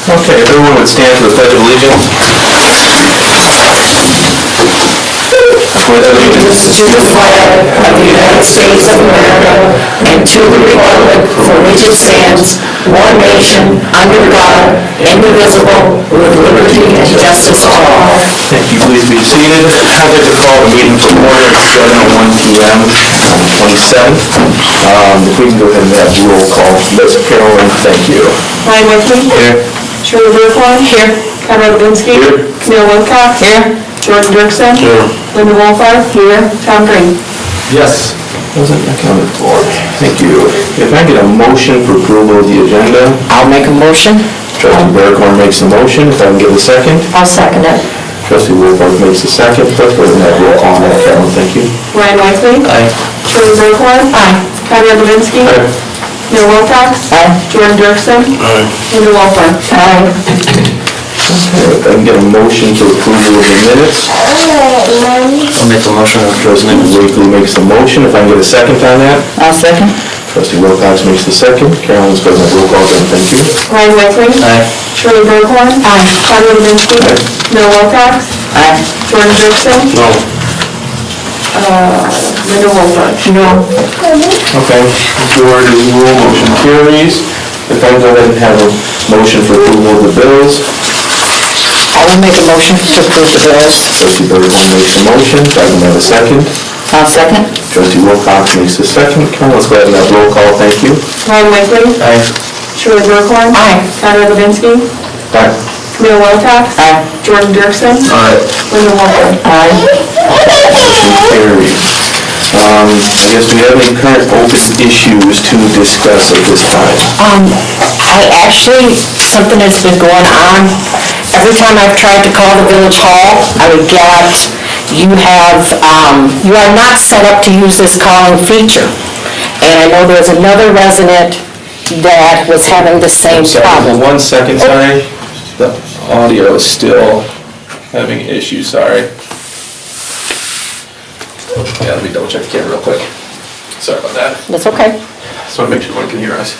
Okay, if everyone would stand for the Pledge of Allegiance. Pledge of allegiance To the flag of the United States of America and to the republic for which it stands, one nation, under God, indivisible, with liberty and justice for all. Thank you. Please be seated. I'd like to call the meeting to order at 7:01 p.m. on the 27th. If we can go ahead and have roll call. Ms. Carolyn, thank you. Ryan Whitman. Here. Shirley Bergwijn. Here. Conrad Lewinsky. Here. Camille Wilcox. Here. Jordan Dirksen. Here. Linda Wolfart. Here. Tom Green. Yes. Wasn't accounted for. Thank you. If I get a motion for approval of the agenda, I'll make a motion. Trustee Bergkorn makes a motion. If I can get a second. I'll second it. Trustee Wolford makes a second. Let's go ahead and have roll call on that, Carolyn. Thank you. Ryan Whitman. Aye. Shirley Bergwijn. Aye. Conrad Lewinsky. Aye. Camille Wilcox. Aye. Jordan Dirksen. Aye. Linda Wolfart. Aye. Okay, if I can get a motion for approval of the minutes. I'll make the motion. Trustee Wakely makes the motion. If I can get a second on that. I'll second. Trustee Wilcox makes the second. Carolyn, let's go ahead and have roll call then. Thank you. Ryan Whitman. Aye. Shirley Bergwijn. Aye. Conrad Lewinsky. Aye. Camille Wilcox. Aye. Jordan Dirksen. No. Linda Wolfart. No. Okay, majority rule, motion carries. If I can go ahead and have a motion for approval of the bills. I will make a motion to approve the bills. Trustee Bergkorn makes a motion. If I can have a second. I'll second. Trustee Wilcox makes a second. Carolyn, let's go ahead and have roll call. Thank you. Ryan Whitman. Aye. Shirley Bergwijn. Aye. Conrad Lewinsky. Aye. Camille Wilcox. Aye. Jordan Dirksen. Aye. Linda Wolfart. Aye. Motion carries. I guess do we have any current open issues to discuss at this time? I actually, something that's been going on, every time I've tried to call the village hall, I would get, you are not set up to use this calling feature. And I know there's another resident that was having the same Sorry, problem. 1 second, sorry. The audio is still having issues, sorry. Yeah, let me double check the camera real quick. Sorry about that. That's okay. Just want to make sure everyone can hear us.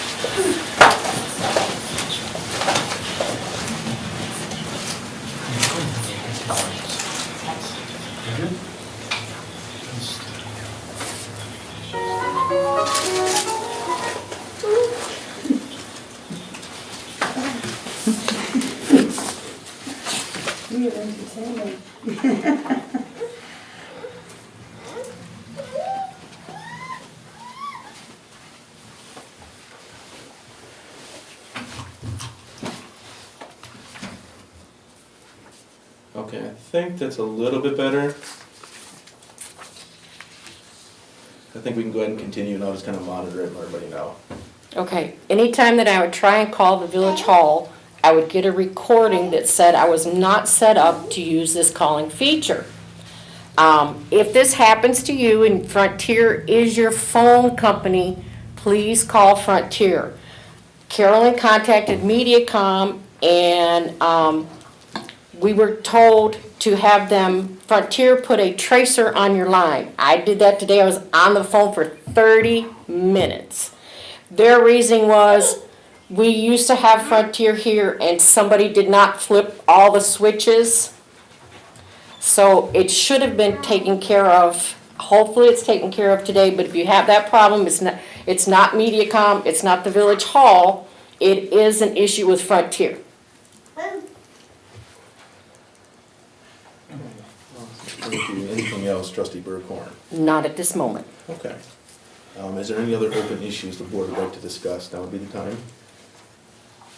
Okay, I think that's a little bit better. I think we can go ahead and continue, and I'll just kind of monitor it and let everybody know. Okay, anytime that I would try and call the village hall, I would get a recording that said I was not set up to use this calling feature. If this happens to you and Frontier is your phone company, please call Frontier. Carolyn contacted Mediacom and we were told to have them, Frontier, put a tracer on your line. I did that today. I was on the phone for 30 minutes. Their reason was, we used to have Frontier here and somebody did not flip all the switches. So it should have been taken care of. Hopefully it's taken care of today, but if you have that problem, it's not Mediacom, it's not the village hall, it is an issue with Frontier. Anything else, Trustee Bergkorn? Not at this moment. Okay. Is there any other open issues the board would like to discuss? Now would be the time.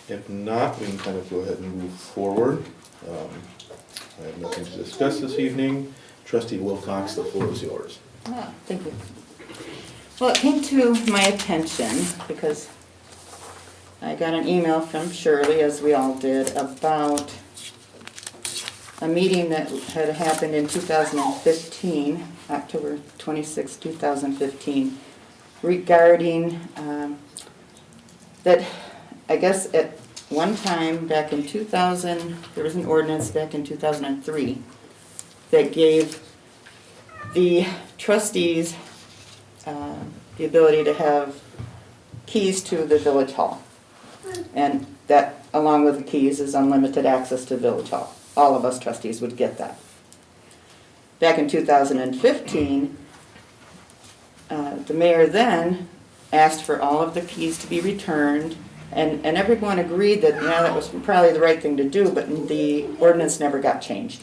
If not, we can kind of go ahead and move forward. I have nothing to discuss this evening. Trustee Wilcox, the floor is yours. Thank you. Well, it came to my attention because I got an email from Shirley, as we all did, about a meeting that had happened in 2015, October 26, 2015, regarding that, I guess at one time back in 2000, there was an ordinance back in 2003 that gave the trustees the ability to have keys to the village hall. And that, along along with the keys is unlimited access to Village Hall. All of us trustees would get that. Back in 2015, the mayor then asked for all of the keys to be returned, and everyone agreed that, yeah, that was probably the right thing to do, but the ordinance never got changed.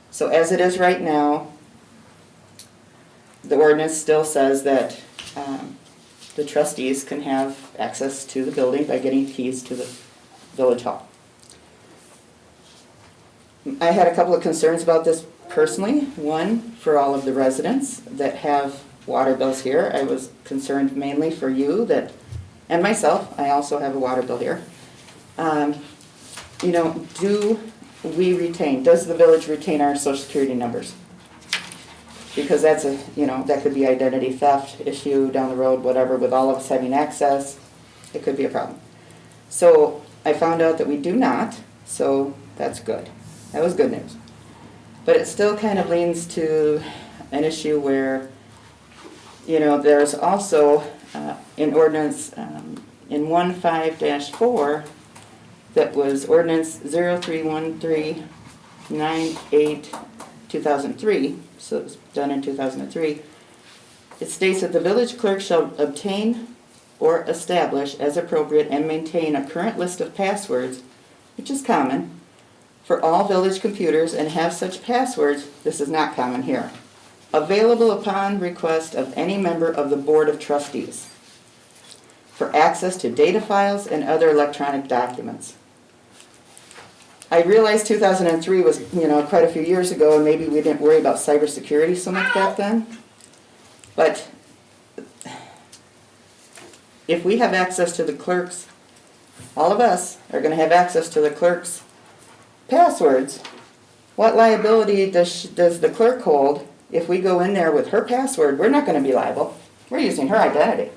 So as it is right now, the ordinance still says that the trustees can have access to the building by getting keys to the Village Hall. I had a couple of concerns about this personally. One, for all of the residents that have water bills here. I was concerned mainly for you that, and myself, I also have a water bill here. You know, does the village retain our social security numbers? Because that's that could be identity theft issue down the road, whatever, with all of us having access, it could be a problem. So I found out that we do not, so that's good. That was good news. But it still kind of leans to an issue where, there's also in ordinance in 15-4 that was ordinance 031398/2003, so it was done in 2003. It states that the village clerk shall obtain or establish as appropriate and maintain a current list of passwords, which is common, for all village computers and have such passwords, this is not common here, available upon request of any member of the Board of Trustees for access to data files and other electronic documents. I realized 2003 was, quite a few years ago, and maybe we didn't worry about cybersecurity so much back then. But if we have access to the clerk's, all of us are going to have access to the clerk's passwords. What liability does the clerk hold if we go in there with her password? We're not going to be liable. We're using her identity,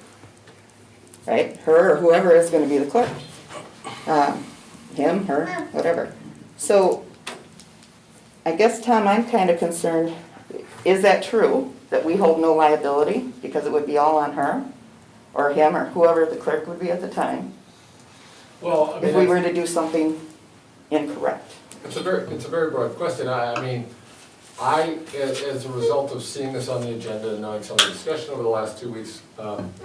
right? Her or whoever is going to be the clerk. Him, her, whatever. So I guess, Tom, I'm kind of concerned, is that true, that we hold no liability because it would be all on her or him or whoever the clerk would be at the time? Well, I mean, if we were to do something incorrect? it's a very broad question. I mean, as a result of seeing this on the agenda and knowing some of the discussion over the last 2 weeks,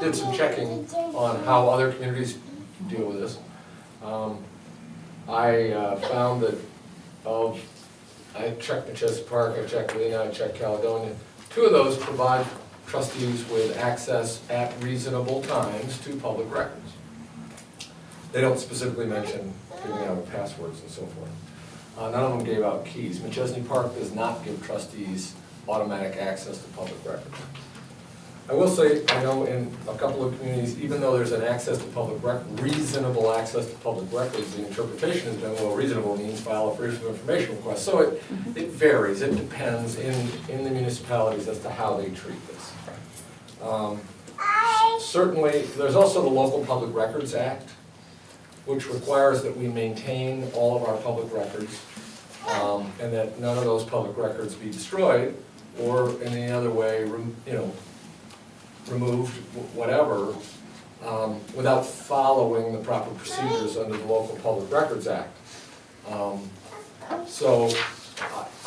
did some checking on how other communities deal with this. I found that I checked Machesney Park, I checked Lena, I checked Caledonia. 2 of those provide trustees with access at reasonable times to public records. They don't specifically mention giving out passwords and so forth. None of them gave out keys. Machesney Park does not give trustees automatic access to public records. I will say, I know in a couple of communities, even though there's an access to public reasonable access to public records, the interpretation has been, well, reasonable means file a freedom of information request. So it varies. It depends in the municipalities as to how they treat this. Certainly, there's also the Local Public Records Act, which requires that we maintain all of our public records and that none of those public records be destroyed or in any other way, removed, whatever, without following the proper procedures under the Local Public Records Act. So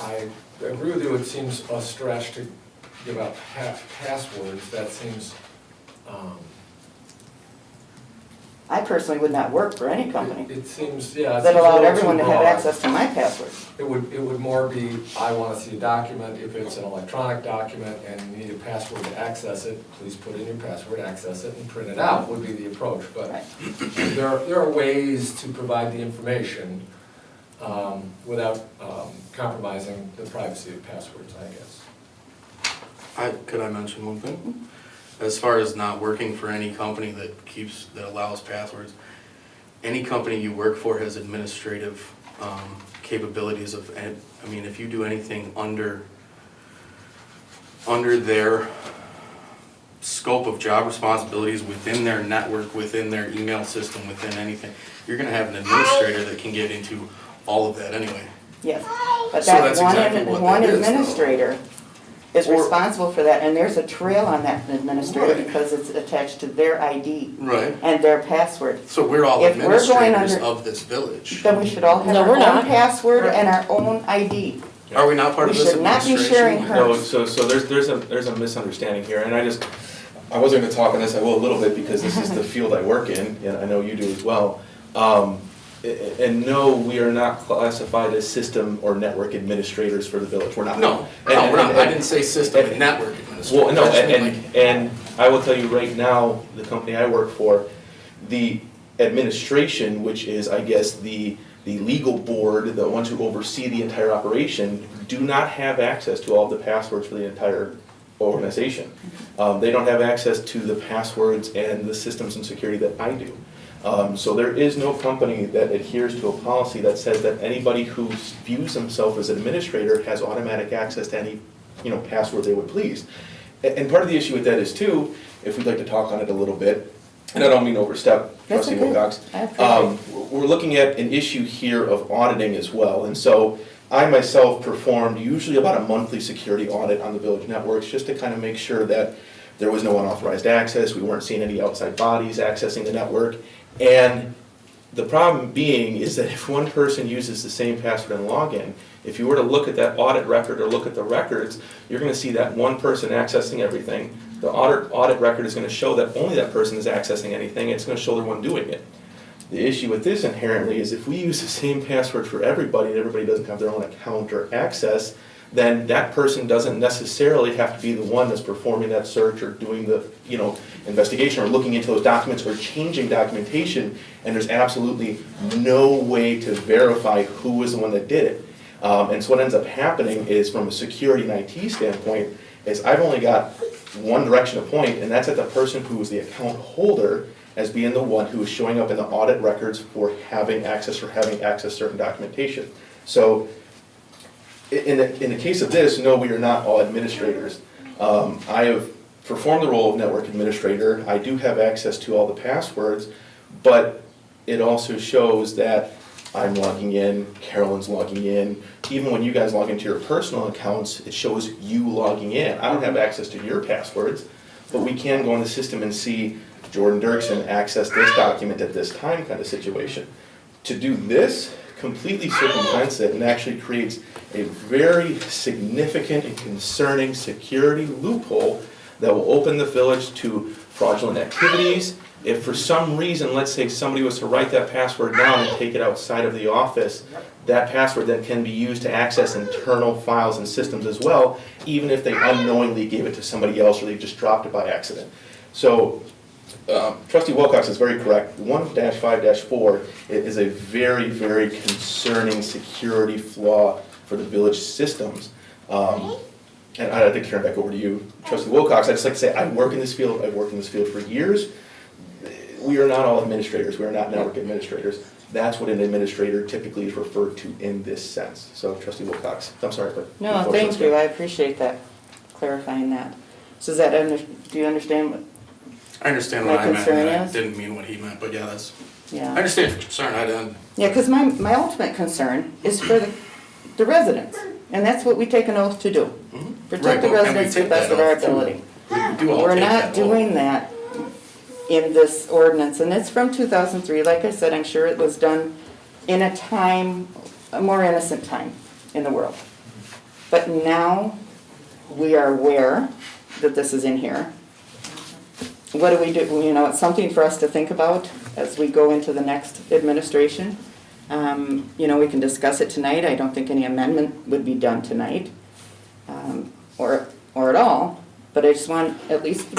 I agree with you, it seems a stretch to give out passwords. That seems I personally would not work for any company it seems, yeah. that allowed everyone to have broad. access to my password. It would more be, I want to see a document, if it's an electronic document and you need a password to access it, please put in your password, access it, and print it out would be the approach. But Right. there are ways to provide the information without compromising the privacy of passwords, I guess. Could I mention one thing? As far as not working for any company that allows passwords, any company you work for has administrative capabilities of, if you do anything under their scope of job responsibilities within their network, within their email system, within anything, you're gonna have an administrator that can get into all of that anyway. Yes, but So that that's exactly what one that is, though. administrator is Or- responsible for that, and there's a trail on that administrator Right. because it's attached to their ID Right. and their password. So we're all If we're going administrators under- of this village. Then we should all have No, our we're own not. password and our own ID. Are we not part We of this should not be sharing administration? her. No, so there's a misunderstanding here, and I wasn't gonna talk on this, I will a little bit, because this is the field I work in, and I know you do as well. And no, we are not classified as system or network administrators for the village, we're not. No, And- no, we're not. and- I didn't say system and network administration. Well, no, I just mean like- and I will tell you right now, the company I work for, the administration, which is, I guess, the legal board, the ones who oversee the entire operation, do not have access to all of the passwords for the entire organization. They don't have access to the passwords and the systems and security that I do. So there is no company that adheres to a policy that says that anybody who views themselves as an administrator has automatic access to any, password they would please. And part of the issue with that is too, if we'd like to talk on it a little bit, and I don't mean to overstep, That's Trustee okay. Wilcox. I appreciate We're looking at an issue here of auditing as well, and so I myself performed usually about a monthly security audit on the village networks, just to kind of make sure that there was no unauthorized access, we weren't seeing any outside bodies accessing the network, and the problem being is that if one person uses the same password and login, if you were to look at that audit record or look at the records, you're gonna see that one person accessing everything. The audit record is gonna show that only that person is accessing anything, it's gonna show the one doing it. The issue with this inherently is if we use the same password for everybody and everybody doesn't have their own account or access, then that person doesn't necessarily have to be the one that's performing that search or doing the, investigation or looking into those documents or changing documentation, and there's absolutely no way to verify who was the one that did it. And so what ends up happening is, from a security and IT standpoint, is I've only got one direction to point, and that's at the person who is the account holder as being the one who is showing up in the audit records for having access or having access certain documentation. So in the case of this, no, we are not all administrators. I have performed the role of network administrator. I do have access to all the passwords, but it also shows that I'm logging in, Carolyn's logging in. Even when you guys log into your personal accounts, it shows you logging in. I don't have access to your passwords, but we can go in the system and see Jordan Dirksen access this document at this time kind of situation. To do this completely circumvents it and actually creates a very significant and concerning security loophole that will open the village to fraudulent activities. If for some reason, let's say somebody was to write that password down and take it outside of the office, that password then can be used to access internal files and systems as well, even if they unknowingly gave it to somebody else or they just dropped it by accident. So Trustee Wilcox is very correct. 1-5-4 is a very, very concerning security flaw for the village systems. And I'd like to turn it back over to you, Trustee Wilcox. I'd just like to say, I work in this field, I've worked in this field for years. We are not all administrators, we are not network administrators. That's what an administrator typically is referred to in this sense. So Trustee Wilcox, I'm sorry, but. No, thank you, I appreciate that, clarifying that. So is that, do you understand what, I understand My what I meant, concern and I is- didn't mean what he meant, but yeah, that's, I yeah? understand your concern, I didn't. Yeah, because my ultimate concern is for the residents, and that's what we take an oath to do. Right, Protect the well, and we residents to the take best that of our oath, too. ability. We do all We're take not that oath. doing that in this ordinance, and it's from 2003. Like I said, I'm sure it was done in a time, a more innocent time in the world. But now, we are aware that this is in here. What do we do? It's something for us to think about as we go into the next administration. We can discuss it tonight. I don't think any amendment would be done tonight, or at all. But I just want at least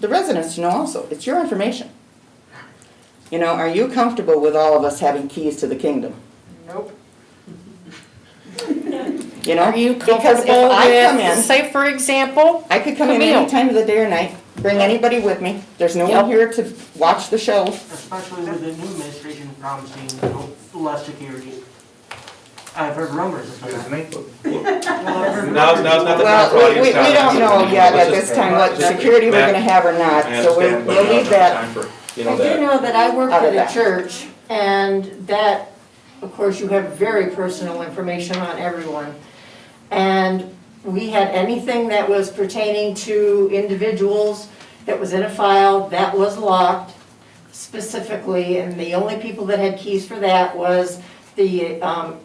the residents to know also, it's your information. Are you comfortable with all of us having keys to the kingdom? Nope. Are you Because if comfortable I come with, in, say for example, I could come in Camille. any time of the day or night, bring anybody with me. There's no Yep. one here to watch the show. Especially with the new administration promising, less security. I've heard rumors of that. Now's not the time for Well, audience we comments. don't know yet Let's at just- this time what security we're Matt, gonna have or not, I so understand, but we'll now's leave not the that. time for, I that. do know that I work Out of at a that. church, and that, of course, you have very personal information on everyone. And we had anything that was pertaining to individuals that was in a file, that was locked specifically, and the only people that had keys for that was the,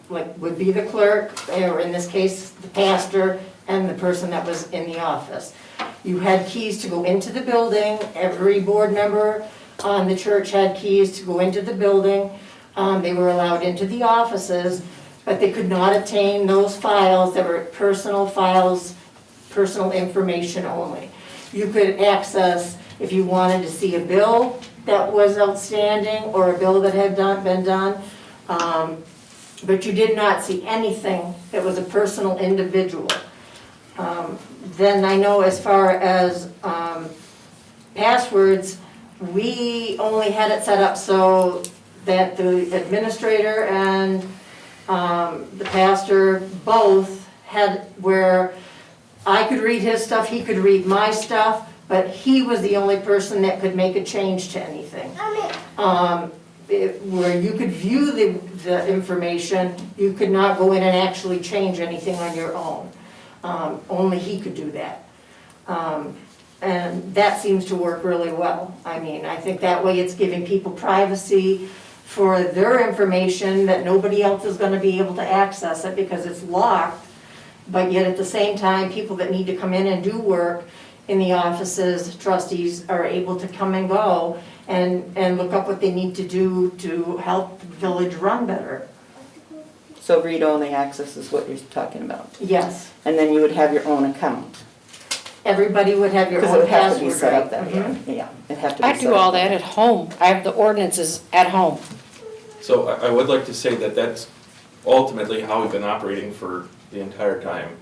would be the clerk, or in this case, the pastor, and the person that was in the office. You had keys to go into the building, every board member on the church had keys to go into the building. They were allowed into the offices, but they could not obtain those files that were personal files, personal information only. You could access, if you wanted to see a bill that was outstanding or a bill that had been done, but you did not see anything that was a personal individual. Then I know as far as passwords, we only had it set up so that the administrator and the pastor both had where I could read his stuff, he could read my stuff, but he was the only person that could make a change to anything. Where you could view the information, you could not go in and actually change anything on your own. Only he could do that. And that seems to work really well. I mean, I think that way it's giving people privacy for their information, that nobody else is gonna be able to access it because it's locked. But yet at the same time, people that need to come in and do work in the offices, trustees are able to come and go and look up what they need to do to help the village run better. So read-only access is what you're talking about. Yes, And then you would have your own account. everybody would have your Because it own would have to be password, set up right? that Mhm. way. Yeah, it'd have to be I set do up all that at home. I have the ordinances at home. So I would like to say that that's ultimately how we've been operating for the entire time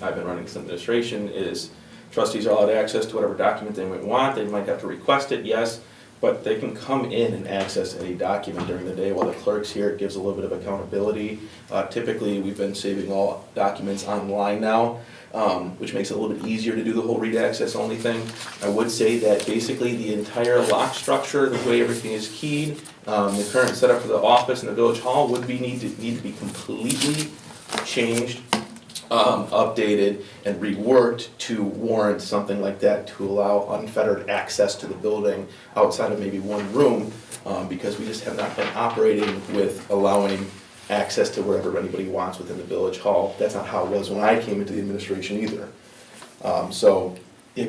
I've been running this administration, is trustees are allowed access to whatever document they might want. They might have to request it, yes, but they can come in and access any document during the day while the clerk's here. It gives a little bit of accountability. Typically, we've been saving all documents online now, which makes it a little bit easier to do the whole read access only thing. I would say that basically the entire lock structure, the way everything is keyed, the current setup for the office and the village hall would need to be completely changed, updated, and reworked to warrant something like that, to allow unfettered access to the building outside of maybe one room, because we just have not been operating with allowing access to wherever anybody wants within the village hall. That's not how it was when I came into the administration either.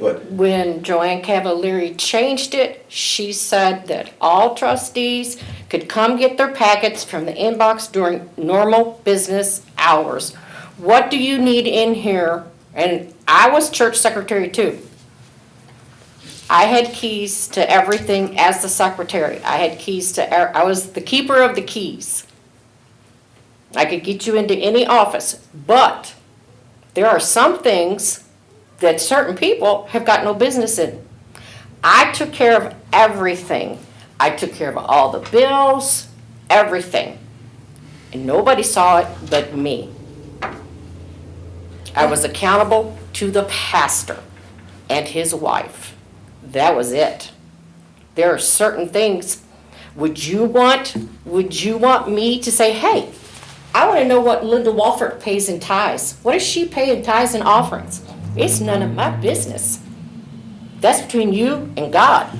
But When Joanne Cavalieri changed it, she said that all trustees could come get their packets from the inbox during normal business hours. What do you need in here? And I was church secretary too. I had keys to everything as the secretary. I had keys to, I was the keeper of the keys. I could get you into any office, but there are some things that certain people have got no business in. I took care of everything. I took care of all the bills, everything. And nobody saw it but me. I was accountable to the pastor and his wife. That was it. There are certain things, would you want me to say, hey, I want to know what Linda Walford pays in tithes. What does she pay in tithes and offerings? It's none of my business. That's between you and God.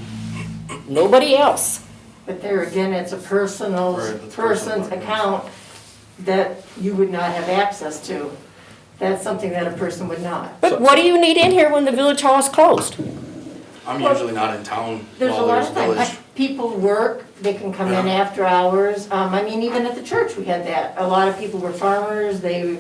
Nobody else. But there again, it's a personal, Right, that's person's personal. account that you would not have access to. That's something that a person would not. But what do you need in here when the village hall is closed? I'm usually not in town There's a while lot there's of times, village. people work, they can come in Yeah. after hours. I mean, even at the church, we had that. A lot of people were farmers, they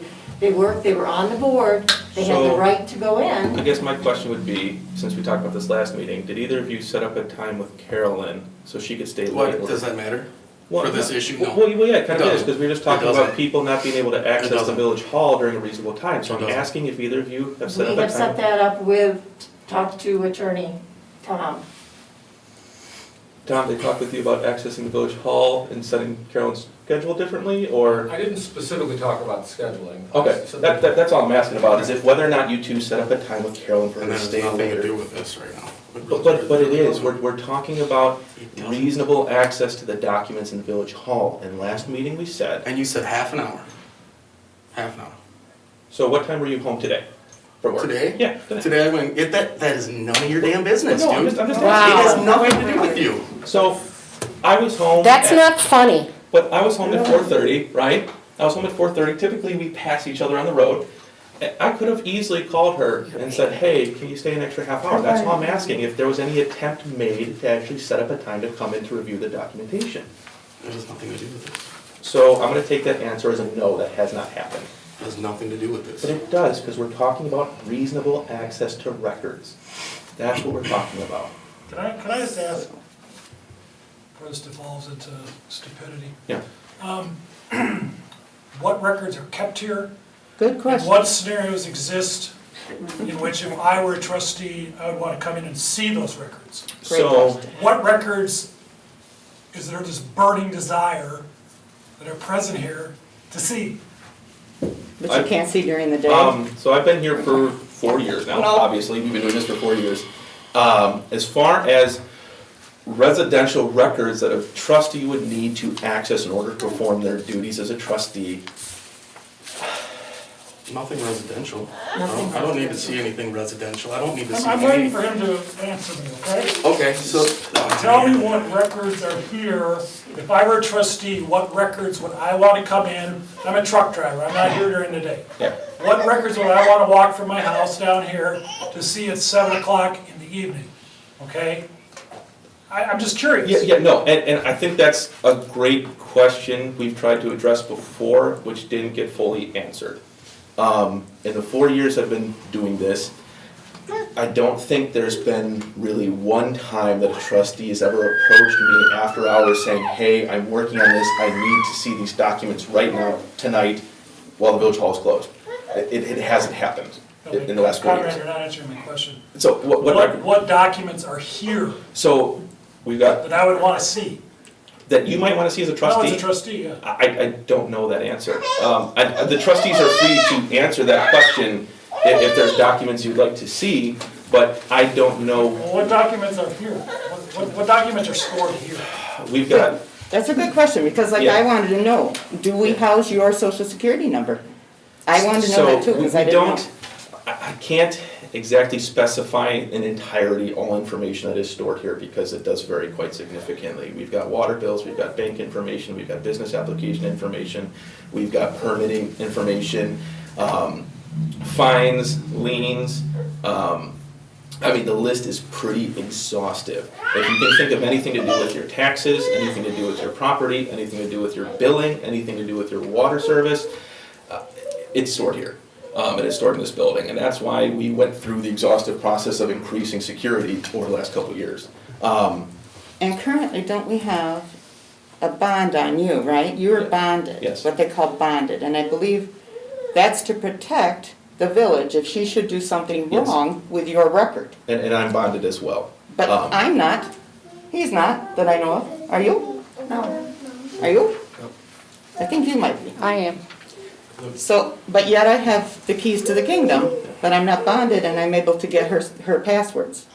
worked, they were on the board, they had the So- right to go in. I guess my question would be, since we talked about this last meeting, did either of you set up a time with Carolyn so she could stay late? What, does that matter? Well, For this issue? No. Well, yeah, it kind It of is, doesn't. because we were just It talking about doesn't. people not being able to access the doesn't. village hall during a reasonable time. So It I'm doesn't. asking if either of you have set We up a have set time. that up with, talked to attorney Tom. Tom, they talked with you about accessing the village hall and setting Carolyn's schedule differently, or? I didn't specifically talk about scheduling. Okay, So that's all I'm asking about, is if whether or not you two set up a time with Carolyn for her And to that has stay nothing to do later. with this right now. But it is, we're talking about It doesn't. reasonable access to the documents in the village hall. And last meeting we said, And you said half an hour. Half an hour. So what time were you home today? From work? Today? Yeah, today. Today I went, that is none of your damn business, No, I'm dude. just It Wow. has nothing to do with you. So, I was home. That's at- not funny. But I was home at 4:30, right? I was home at 4:30, typically we pass each other on the road. I could have easily called her and said, hey, can you stay an extra half hour? That's all I'm asking, if there was any attempt made to actually set up a time to come in to review the documentation. It has nothing to do with this. So I'm gonna take that answer as a no, that has not happened. It has nothing to do with But this. it does, because we're talking about reasonable access to records. That's what we're talking about. Can I just ask, before this devolves into stupidity, Yeah. what records are kept here? Good And question. what scenarios exist in which if I were a trustee, I would want to come in and see those records? Great So, question. What records is there this burning desire that are present here to see? But you can't see during the day. so I've been here for 4 years now, No. obviously, we've been doing this for 4 years. As far as residential records that a trustee would need to access in order to perform their duties as a trustee, Nothing residential. I don't need to see anything residential. I don't need to see I'm waiting any. for him to answer me, okay? Okay, so. Tell me what records are here. If I were a trustee, what records would I want to come in? I'm a truck driver, I'm not here during the day. yeah. What records would I want to walk from my house down here to see at 7 o'clock in the evening, okay? I'm just curious. Yeah, no, and I think that's a great question we've tried to address before, which didn't get fully answered. In the 4 years I've been doing this, I don't think there's been really one time that a trustee has ever approached me after hours saying, hey, I'm working on this, I need to see these documents right now, tonight, while the village hall is closed. It hasn't happened in the last 4 years. Conrad, you're not answering my question. So what record? What documents are here So we've got, that I would want to see? that you might want to see as a No, trustee? as a trustee, yeah. I don't know that answer. The trustees are free to answer that question if there's documents you'd like to see, but I don't know. Well, what documents are here? What documents are stored here? We've got, That's a good question, because like Yeah. I wanted to know, do we house your social security number? I wanted to know that too, because I didn't know. I can't exactly specify in entirety all information that is stored here because it does vary quite significantly. We've got water bills, we've got bank information, we've got business application information, we've got permitting information, fines, liens. I mean, the list is pretty exhaustive. If you can think of anything to do with your taxes, anything to do with your property, anything to do with your billing, anything to do with your water service, it's stored here. And it's stored in this building, and that's why we went through the exhaustive process of increasing security over the last couple of years. And currently, don't we have a bond on you, right? You were bonded. Yes. What they call bonded, and I believe that's to protect the village if she should do something Yes. wrong with your record. And I'm bonded as well. But Um, I'm not, he's not, that I know of. Are you? No. Are you? I think you might be. I am. So, but yet I have the keys to the kingdom, but I'm not bonded and I'm able to get her passwords.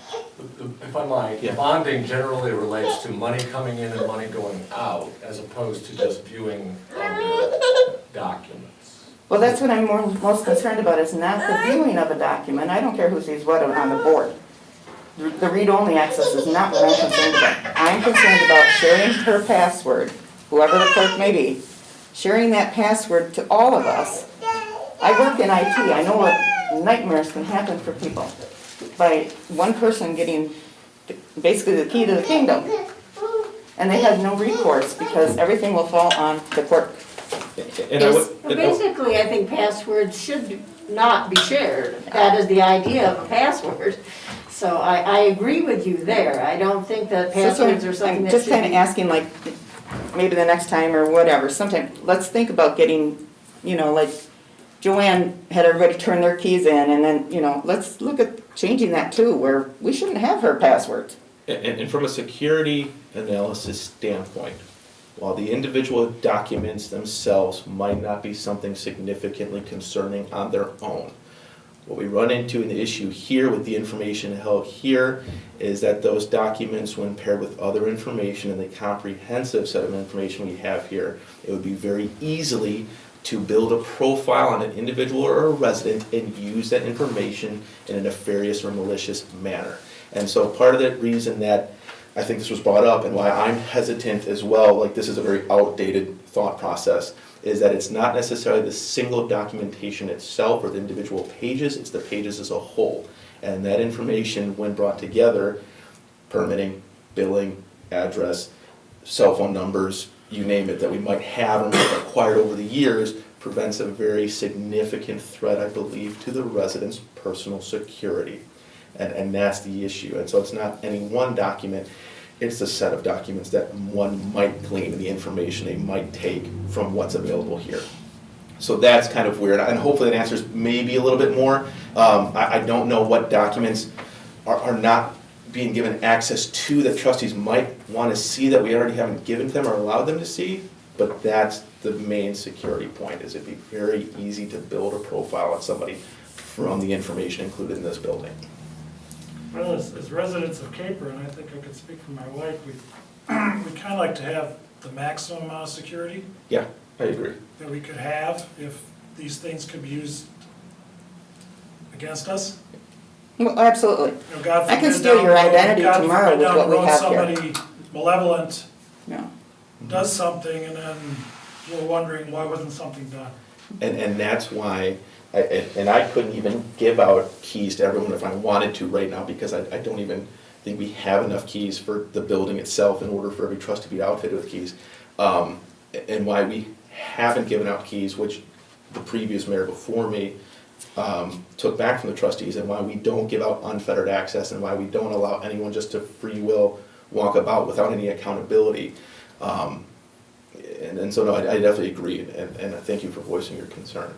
If I might, Yeah. bonding generally relates to money coming in and money going out, as opposed to just viewing of your documents. Well, that's what I'm most concerned about, is not the viewing of a document. I don't care who sees what on the board. The read-only access is not what I'm concerned about. I'm concerned about sharing her password, whoever the clerk may be, sharing that password to all of us. I work in IT, I know what nightmares can happen for people by one person getting basically the key to the kingdom. And they have no recourse because everything will fall on the clerk. And I would- Well, basically, I think passwords should not be shared. That is the idea of a password. So I agree with you there. I don't think that passwords are something I'm that just should kind of be. asking, like, maybe the next time or whatever, sometime, let's think about getting, like Joanne had everybody turn their keys in, and then, let's look at changing that too, where we shouldn't have her passwords. And from a security analysis standpoint, while the individual documents themselves might not be something significantly concerning on their own, what we run into in the issue here with the information held here is that those documents, when paired with other information and the comprehensive set of information we have here, it would be very easily to build a profile on an individual or a resident and use that information in a nefarious or malicious manner. And so part of the reason that I think this was brought up and why I'm hesitant as well, like this is a very outdated thought process, is that it's not necessarily the single documentation itself or the individual pages, it's the pages as a whole. And that information, when brought together, permitting, billing, address, cell phone numbers, you name it, that we might have or might have acquired over the years, prevents a very significant threat, I believe, to the residents' personal security. And that's the issue. And so it's not any one document, it's the set of documents that one might glean, the information they might take from what's available here. So that's kind of weird, and hopefully that answers maybe a little bit more. I don't know what documents are not being given access to that trustees might want to see that we already haven't given them or allowed them to see, but that's the main security point, is it'd be very easy to build a profile on somebody from the information included in this building. Well, as residents of Caper, and I think I could speak for my wife, we kind of like to have the maximum amount of security Yeah, I agree. that we could have if these things could be used against us. Well, absolutely. You know, God I can forbid steal down your the road- identity God tomorrow forbid with down what the we road have here. Somebody malevolent No. does something and then we're wondering why wasn't something done? And that's why, I couldn't even give out keys to everyone if I wanted to right now, because I don't even think we have enough keys for the building itself in order for every trust to be outfitted with keys. And why we haven't given out keys, which the previous mayor before me took back from the trustees, and why we don't give out unfettered access, and why we don't allow anyone just to free will walk about without any accountability. And so, no, I definitely agree, and I thank you for voicing your concern.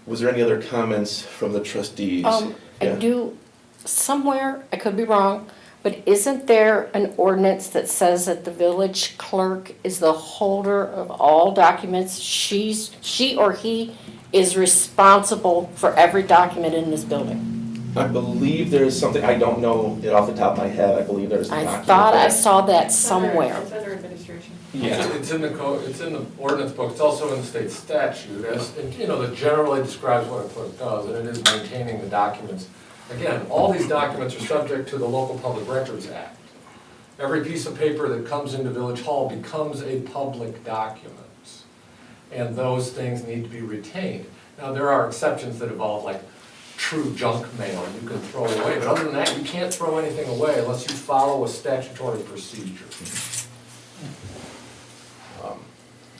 Was there any other comments from the trustees? I Yeah. do, somewhere, I could be wrong, but isn't there an ordinance that says that the village clerk is the holder of all documents? She or he is responsible for every document in this building. I believe there is something, I don't know it off the top of my head, I believe there's a I document. thought I there. saw that somewhere. It's under administration. Yeah. It's in the code, it's in the ordinance book, it's also in the state statute, that generally describes what a clerk does, and it is maintaining the documents. Again, all these documents are subject to the Local Public Records Act. Every piece of paper that comes into Village Hall becomes a public document, and those things need to be retained. Now, there are exceptions that involve like true junk mail you can throw away, but other than that, you can't throw anything away unless you follow a statutory procedure.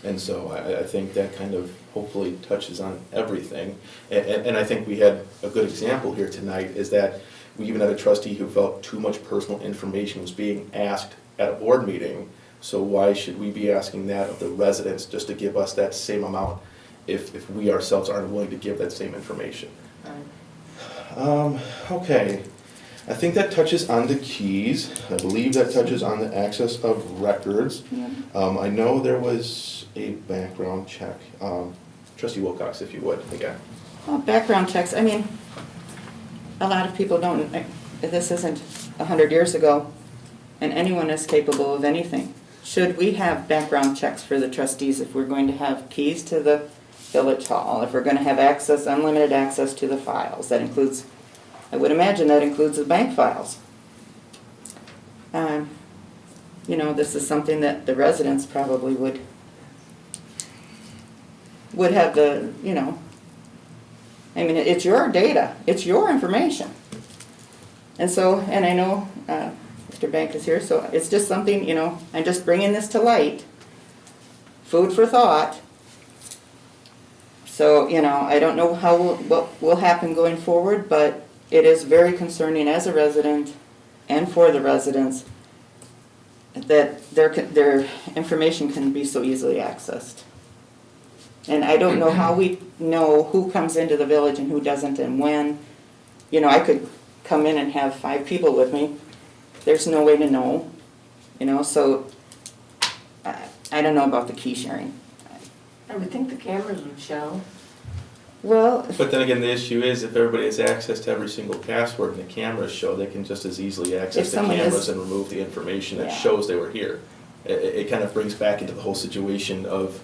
And so I think that kind of hopefully touches on everything. And I think we had a good example here tonight, is that we even had a trustee who felt too much personal information was being asked at a board meeting. So why should we be asking that of the residents just to give us that same amount if we ourselves aren't willing to give that same information? Okay, I think that touches on the keys. I believe that touches on the access of records. I know there was a background check. Trustee Wilcox, if you would, again. Well, background checks, I mean, a lot of people don't, this isn't 100 years ago, and anyone is capable of anything. Should we have background checks for the trustees if we're going to have keys to the village hall, if we're going to have access, unlimited access to the files? That includes, I would imagine that includes the bank files. This is something that the residents probably would have the, I mean, it's your data, it's your information. And so, and I know Mr. Bank is here, so it's just something, I'm just bringing this to light. Food for thought. So, I don't know what will happen going forward, but it is very concerning as a resident and for the residents that their information can be so easily accessed. And I don't know how we know who comes into the village and who doesn't and when. I could come in and have 5 people with me. There's no way to know, so I don't know about the key sharing. I would think the cameras would show. Well, But then again, the issue is if everybody has access to every single password and the cameras show, they can just as easily access If the someone cameras is- and remove the information that Yeah. shows they were here. It kind of brings back into the whole situation of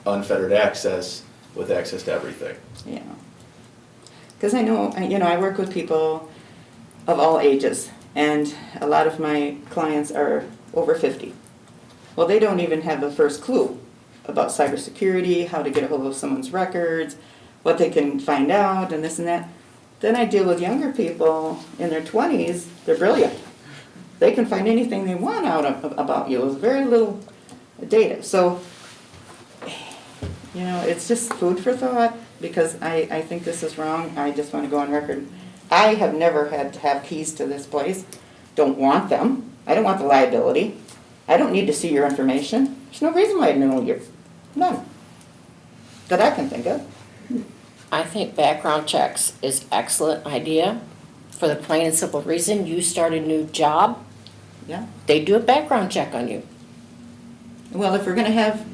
unfettered access with access to everything. Yeah. Because I know, I work with people of all ages, and a lot of my clients are over 50. Well, they don't even have the first clue about cybersecurity, how to get a hold of someone's records, what they can find out, and this and that. Then I deal with younger people in their 20s, they're brilliant. They can find anything they want out about you with very little data. So, it's just food for thought, because I think this is wrong. I just want to go on record. I have never had to have keys to this place. Don't want them. I don't want the liability. I don't need to see your information. There's no reason why I know you. None. That I can think of. I think background checks is excellent idea for the plain and simple reason you start a new job, Yeah. they do a background check on you. Well, if we're gonna have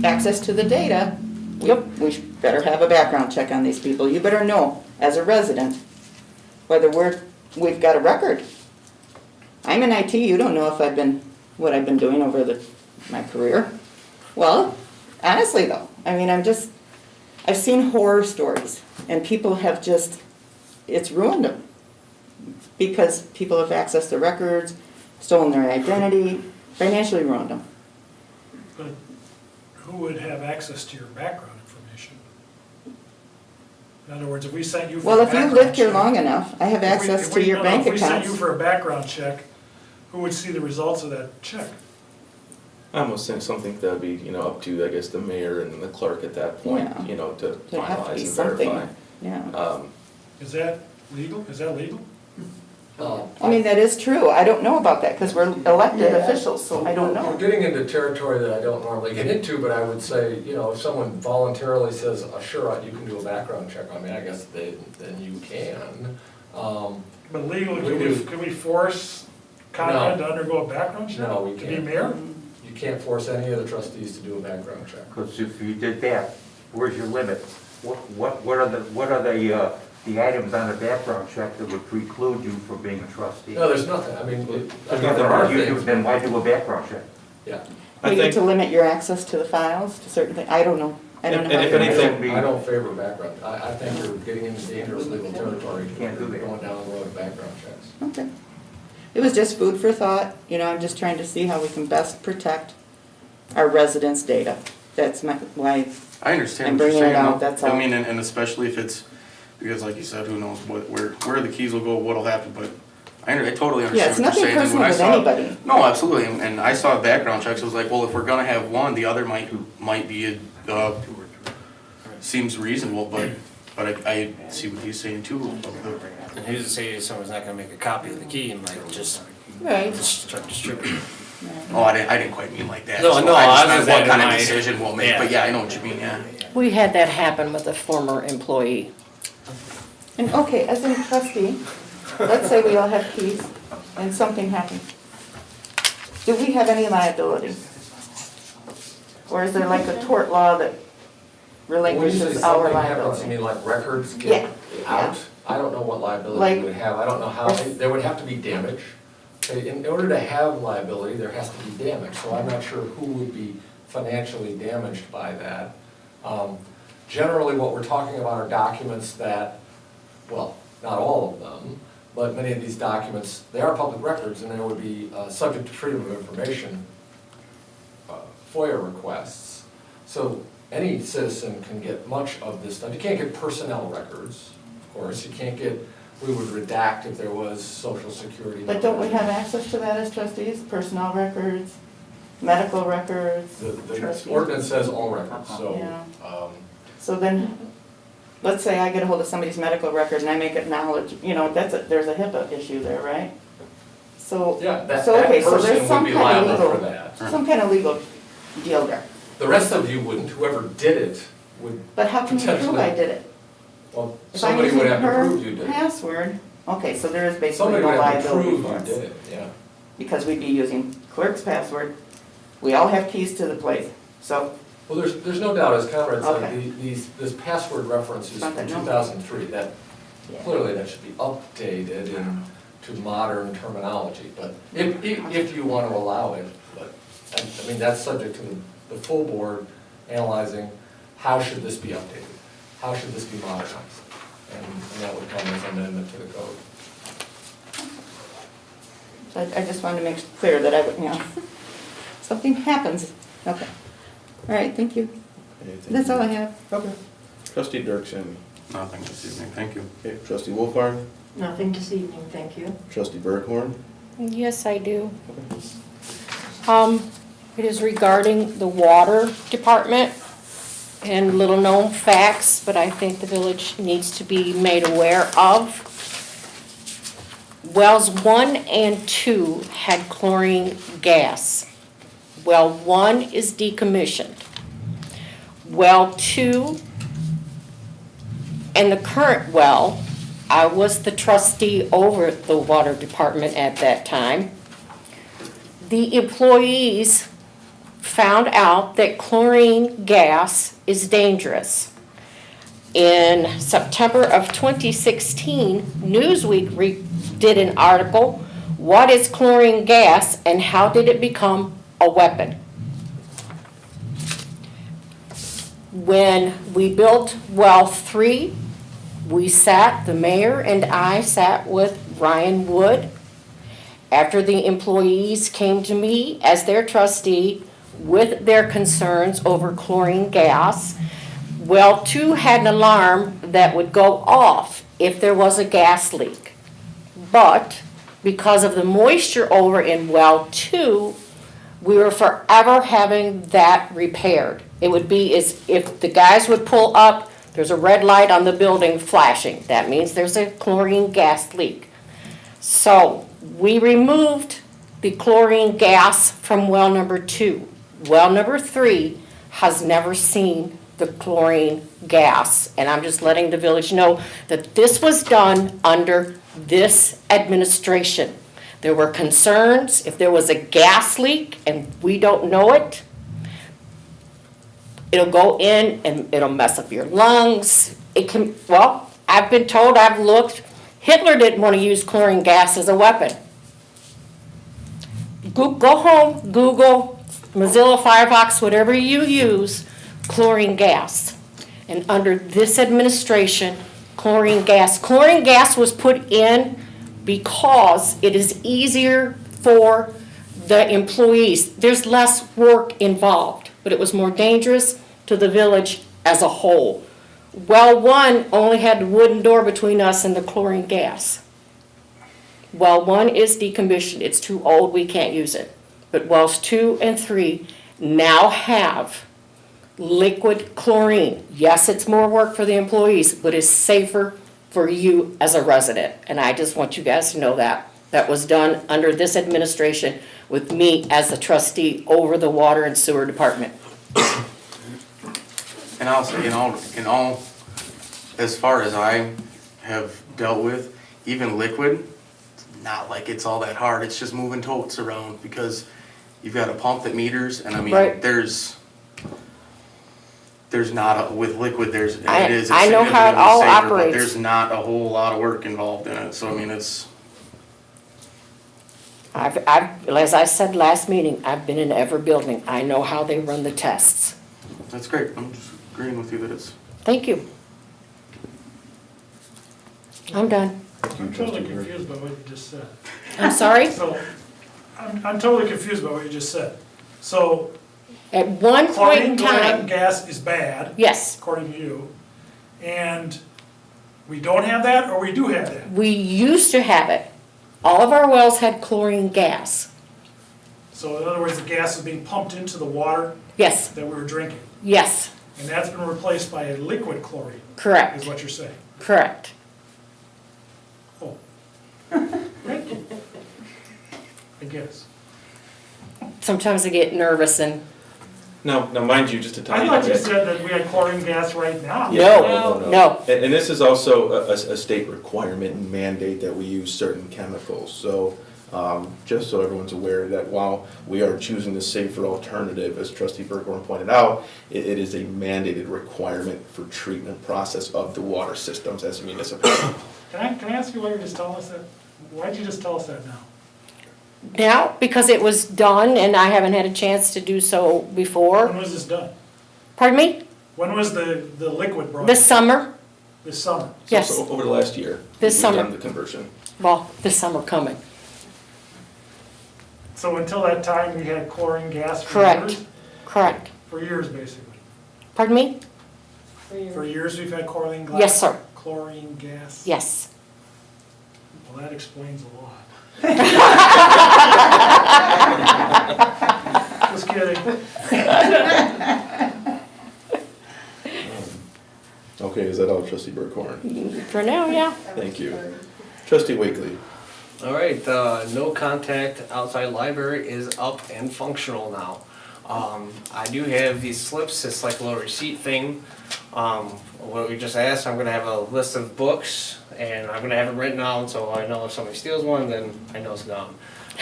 access to the data, we better have a background check on these people. You better know, as a resident, whether we've got a record. I'm in IT, you don't know if what I've been doing over my career. Well, honestly though, I've seen horror stories, and people have it's ruined them. Because people have accessed the records, stolen their identity, financially ruined them. But who would have access to your background information? In other words, if we sent you for a Well, if background you've lived here check- long enough, I have access to your bank If we sent you accounts. for a background check, who would see the results of that check? I almost think something that would be, up to, I guess, the mayor and the clerk at that point, Yeah. to There'd have to finalize be and something, verify. yeah. Is that legal? Is that legal? That is true. I don't know about that, because we're elected officials, so I don't We're know. getting into territory that I don't normally get into, but I would say, if someone voluntarily says, sure, you can do a background check on me, I guess then you can. But legally, We do. could we force Conrad to undergo a background check? No, we To be can't. mayor? You can't force any of the trustees to do a background check. Because if you did that, where's your limit? What are the items on the background check that would preclude you from being a trustee? No, there's nothing, there Then are why do you do- things, Then why do a background check? yeah. I Maybe think- to limit your access to the files, to certain things, I don't know. I don't know. And how if to- anything- I don't favor background, I think you're getting into dangerous legal territory, Can't do that. going down the road of background checks. Okay. It was just food for thought, I'm just trying to see how we can best protect our residents' data. That's why, I understand I'm what you're bringing it saying, out, though. that's all. And especially if it's, because like you said, who knows where the keys will go, what'll happen, but I totally yeah, understand it's what nothing you're saying. And when personal I with saw- anybody. No, absolutely, and I saw background checks, I was like, well, if we're gonna have one, the other might be, seems reasonable, but I see what he's saying too. And who's to say someone's not gonna make a copy of the key and like just Right. start distributing? Oh, I didn't quite mean like that. No, So no, I I was just just meant what saying kind of my- decision we'll make, yeah. but yeah, I know what you mean, yeah. We had that happen with a former employee. And okay, as a trustee, let's say we all have keys and something happens. Do we have any liability? Or is there like a tort law that When you say relinquishes our something happens, you liability? mean like records Yeah, get yeah. out? I don't know what liability Like- you would have, I don't know how, there would have to be damage. Okay, in order to have liability, there has to be damage, so I'm not sure who would be financially damaged by that. Generally, what we're talking about are documents that, well, not all of them, but many of these documents, they are public records, and they would be subject to freedom of information FOIA requests. So any citizen can get much of this stuff. You can't get personnel records, of course. You can't get, we would redact if there was social security. But don't we have access to that as trustees? Personnel records, medical records? The trustees? ordinance says all records, so, Yeah. So then, let's say I get a hold of somebody's medical record and I make it knowledge, there's a HIPAA issue there, right? So, yeah, that so, okay, so person there's would some be kind of liable for legal, that. some kind of legal deal there. The rest of you wouldn't, whoever did it would, But how can you prove Potentially. I did it? well, If I'm somebody would using have to her prove you did it. password, okay, so there is basically Somebody no would have to liability prove for you us. did it, yeah. Because we'd be using clerk's password. We all have keys to the place, so, Well, there's no doubt, as Conrad said, Okay. this password reference is from Okay, no. 2003, that, yeah. clearly that should be updated into modern terminology, but if you want to allow it, but, I mean, that's subject to the full board analyzing how should this be updated? How should this be modernized? And that would come as amendment to the code. So I just wanted to make clear that I would, something happens. Okay. All right, thank you. Anything? That's all I have. Okay. Trustee Dirksen. Nothing this evening, thank you. Okay, trustee Wolfhard. Nothing this evening, thank you. Trustee Berghorn. Yes, I do. It is regarding the water department and little known facts, but I think the village needs to be made aware of. Wells 1 and 2 had chlorine gas. Well 1 is decommissioned. Well 2 and the current well, I was the trustee over the water department at that time. The employees found out that chlorine gas is dangerous. In September of 2016, Newsweek did an article, "What is chlorine gas and how did it become a weapon?" When we built well 3, the mayor and I sat with Ryan Wood. After the employees came to me as their trustee with their concerns over chlorine gas, well 2 had an alarm that would go off if there was a gas leak. But because of the moisture over in well 2, we were forever having that repaired. It would be as if the guys would pull up, there's a red light on the building flashing. That means there's a chlorine gas leak. So we removed the chlorine gas from well number 2. Well number 3 has never seen the chlorine gas. And I'm just letting the village know that this was done under this administration. There were concerns if there was a gas leak and we don't know it, it'll go in and it'll mess up your lungs. It can, well, I've been told, I've looked, Hitler didn't want to use chlorine gas as a weapon. Go home, Google, Mozilla Firefox, whatever you use, chlorine gas. And under this administration, chlorine gas was put in because it is easier for the employees. There's less work involved, but it was more dangerous to the village as a whole. Well 1 only had a wooden door between us and the chlorine gas. Well 1 is decommissioned, it's too old, we can't use it. But wells 2 and 3 now have liquid chlorine. Yes, it's more work for the employees, but it's safer for you as a resident. And I just want you guys to know that. That was done under this administration with me as the trustee over the water and sewer department. And also, in all, as far as I have dealt with, even liquid, it's not like it's all that hard, it's just moving totes around because you've got a pump that meters, and I mean, Right. there's not, with liquid, it's I know how it significantly all safer, but operates. there's not a whole lot of work involved in it, so I mean, it's, As I said last meeting, I've been in every building. I know how they run the tests. that's great, I'm just agreeing with you that it's. Thank you. I'm done. I'm totally confused by what you just said. I'm sorry? So, I'm totally confused by what you just said. So, At one point in chlorine time, gas is bad, yes, according to you, and we don't have that, or we do have that? we used to have it. All of our wells had chlorine gas. So in other words, the gas is being pumped into the water Yes, that we were drinking, yes, and that's been replaced by a liquid chlorine, correct, is what you're saying? correct. Oh. I guess. Sometimes I get nervous and, Now mind you, just to tell I you. thought you said that we had chlorine gas right now. No. And this is also a state requirement and mandate that we use certain chemicals. So, just so everyone's aware that while we are choosing the safer alternative, as Trustee Berghorn pointed out, it is a mandated requirement for treatment process of the water systems as a municipality. Can I ask you why you just tell us that? Why'd you just tell us that now? now, because it was done and I haven't had a chance to do so before. When was this done? Pardon me? When was the liquid brought? This summer? This summer? Yes. So over the last year. This we've summer. done the conversion. Well, this summer coming. So until that time, we had chlorine gas for Correct. years? Correct. For years, basically. Pardon me? For years, we've had chlorine gas? Yes, sir. Chlorine gas? Yes. Well, that explains a lot. Just kidding. Okay, is that all, trustee Burkhorn? For now, yeah. Thank you. Trustee Wakely? All right, no contact outside library is up and functional now. I do have these slips, it's like a little receipt thing. What we just asked, I'm gonna have a list of books, and I'm gonna have it written down, so I know if somebody steals one, then I know it's gone.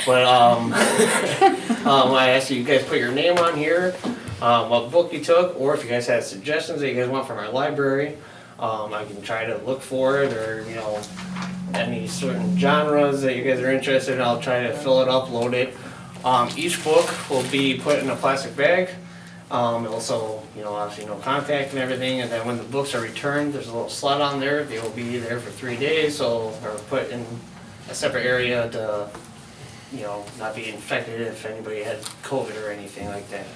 But, I asked you guys put your name on here, what book you took, or if you guys had suggestions that you guys want from our library. I can try to look for it, or, you know, any certain genres that you guys are interested in, I'll try to fill it up, load it. Each book will be put in a plastic bag. Also, you know, obviously no contact and everything, and then when the books are returned, there's a little slot on there. They will be there for 3 days, so they're put in a separate area to, you know, not be infected if anybody had COVID or anything like that.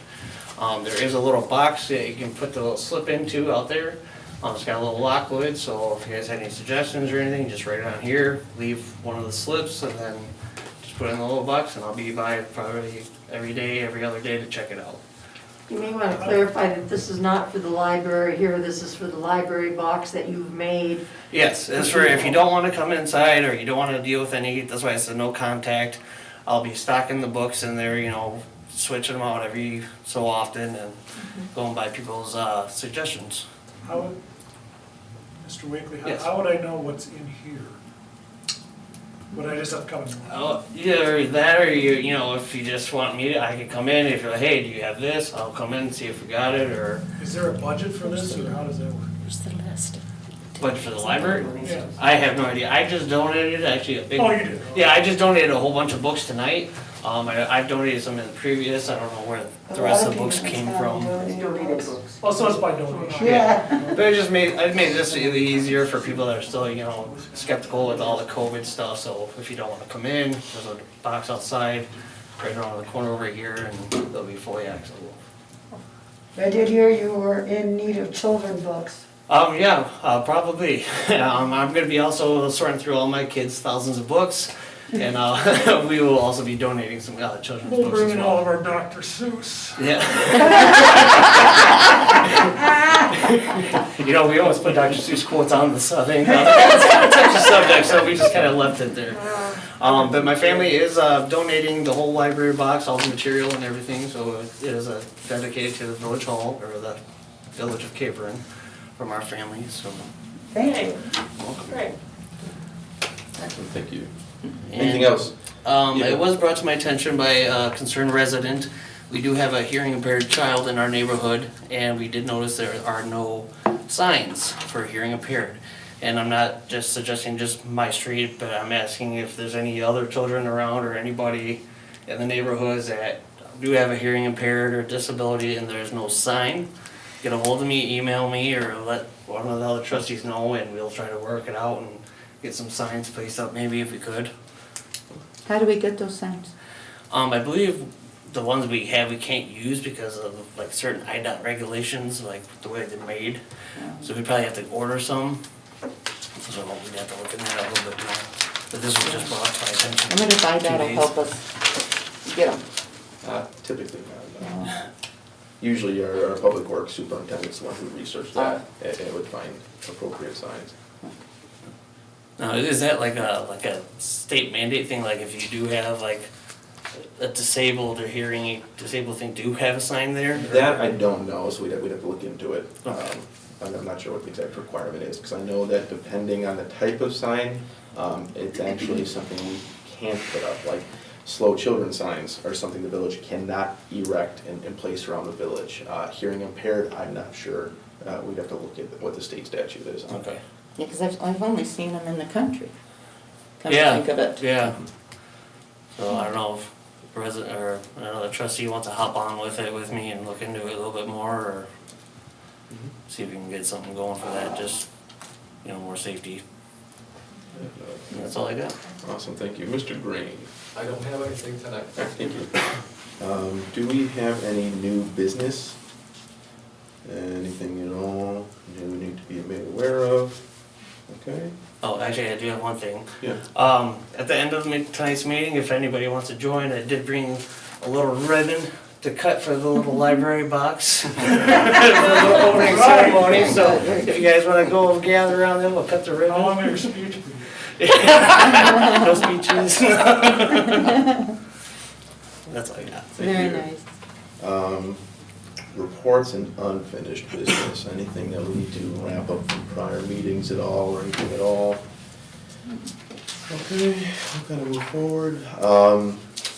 There is a little box that you can put the little slip into out there. It's got a little lock lid, so if you guys have any suggestions or anything, just write it on here, leave one of the slips, and then just put it in the little box, and I'll be by probably every day, every other day to check it out. You may want to clarify that this is not for the library here, this is for the library box that you've made. Yes, that's for if you don't want to come inside or you don't want to deal with any, that's why it's a no contact. I'll be stocking the books in there, you know, switching them out every so often and going by people's suggestions. How would, Mr. Wakely, Yes. how would I know what's in here? Would I just have to come in? Either that or you know, if you just want me to, I can come in. If you're like, hey, do you have this? I'll come in and see if we got it, or. Is there a budget for this, or how does that work? Here's the list. But for the library? Yeah. I have no idea. I just donated actually a big. Oh, you did? Yeah, I just donated a whole bunch of books tonight. I've donated some in the previous, I don't know where the rest of the books came from. Oh, so it's by donation? Yeah. But I made this really easier for people that are still, you know, skeptical with all the COVID stuff. So if you don't want to come in, there's a box outside, right around the corner over here, and they'll be fully accessible. I did hear you were in need of children books. Yeah, probably. I'm gonna be also sorting through all my kids' thousands of books, and we will also be donating some children's We'll books bring as in well. all of our Dr. Seuss. Yeah. You know, we always put Dr. Seuss quotes on the thing. It's kind of touchy subject, so we just kind of left it there. But my family is donating the whole library box, all the material and everything, so it is dedicated to the village hall, or the village of Capron, from our family, so. Thank you. Welcome. Great. Excellent, thank you. Anything else? Yeah. It was brought to my attention by a concerned resident. We do have a hearing impaired child in our neighborhood, and we did notice there are no signs for hearing impaired. And I'm not just suggesting just my street, but I'm asking if there's any other children around or anybody in the neighborhoods that do have a hearing impaired or disability and there's no sign. Get a hold of me, email me, or let one of the other trustees know, and we'll try to work it out and get some signs placed up maybe if we could. How do we get those signs? I believe the ones we have we can't use because of like certain IDOT regulations, like the way they're made. So we probably have to order some. So we'd have to look into that a little bit more. But this was just brought to my attention. I'm gonna buy 2 that'll days. help us get them. Typically not. Usually our public works superintendent's the one who researched that and would find appropriate signs. Now, is that like a state mandate thing? Like if you do have like a disabled or hearing disabled thing, do have a sign there? That I don't know, so we'd have to look into it. Okay. I'm not sure what the exact requirement is, because I know that depending on the type of sign, it's actually something we can't put up, like slow children signs are something the village cannot erect and place around the village. Hearing impaired, I'm not sure. We'd have to look at what the state statute is on. Okay. Yeah, because I've only seen them in the country. Come to Yeah. think of it. Yeah. So I don't know if resident or another trustee wants to hop on with it with me and look into it a little bit more, or. See if we can get something going for that, just, more safety. And that's all I got. Awesome, thank you. Mr. Green? I don't have anything tonight. Thank you. Do we have any new business? Anything at all you need to be made aware of? Okay? Oh, actually, I do have one thing. Yeah. At the end of tonight's meeting, if anybody wants to join, I did bring a little ribbon to cut for the little library box for the opening ceremony, so if you guys wanna go gather around there, we'll cut the How ribbon. long are your speech? No speeches. That's all I got. Very you. nice. Reports and unfinished business, anything that we need to wrap up from prior meetings at all, or anything at all? Okay, we'll kind of move forward.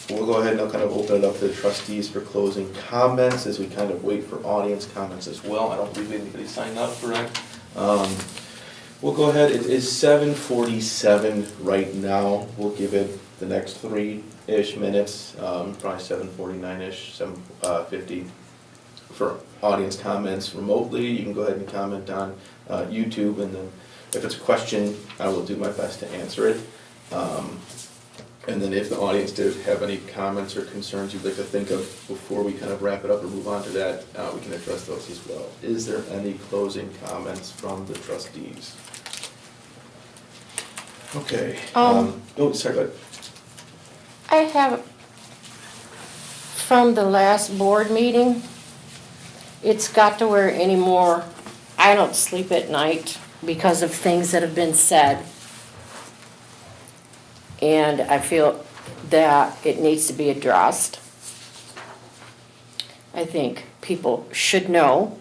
We'll go ahead and I'll kind of open it up to the trustees for closing comments as we kind of wait for audience comments as well. I don't believe anybody signed up, correct? We'll go ahead, it is 7:47 right now. We'll give it the next 3-ish minutes, probably 7:49-ish, 7:50 for audience comments remotely. You can go ahead and comment on YouTube, and then if it's a question, I will do my best to answer it. And then if the audience did have any comments or concerns you'd like to think of before we kind of wrap it up or move on to that, we can address those as well. Is there any closing comments from the trustees? Okay. Oh, sorry, go ahead. I have, from the last board meeting, it's got to where anymore, I don't sleep at night because of things that have been said. And I feel that it needs to be addressed. I think people should know.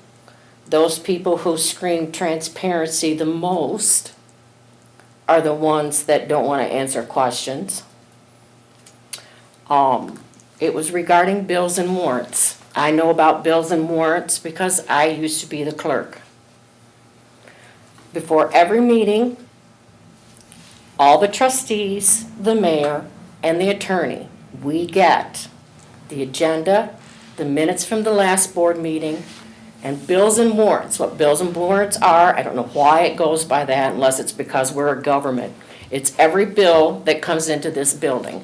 Those people who scream transparency the most are the ones that don't want to answer questions. It was regarding bills and warrants. I know about bills and warrants because I used to be the clerk. Before every meeting, all the trustees, the mayor, and the attorney, we get the agenda, the minutes from the last board meeting, and bills and warrants. What bills and warrants are, I don't know why it goes by that unless it's because we're a government. It's every bill that comes into this building.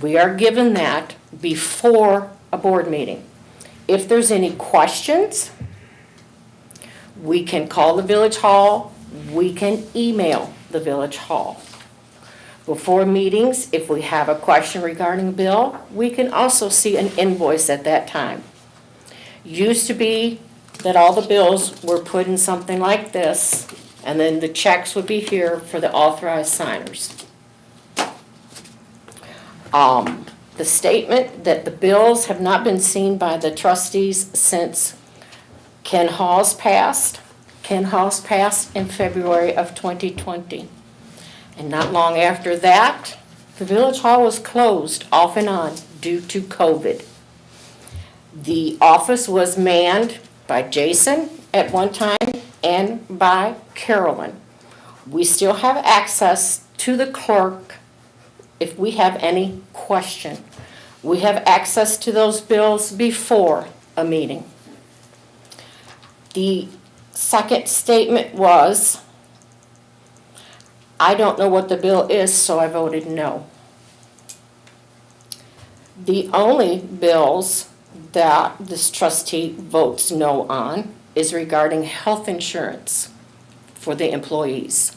We are given that before a board meeting. If there's any questions, we can call the village hall, we can email the village hall. Before meetings, if we have a question regarding a bill, we can also see an invoice at that time. Used to be that all the bills were put in something like this, and then the checks would be here for the authorized signers. The statement that the bills have not been seen by the trustees since Ken Hawes passed. Ken Hawes passed in February of 2020. And not long after that, the village hall was closed off and on due to COVID. The office was manned by Jason at one time and by Carolyn. We still have access to the clerk if we have any question. We have access to those bills before a meeting. The second statement was, I don't know what the bill is, so I voted no. The only bills that this trustee votes no on is regarding health insurance for the employees.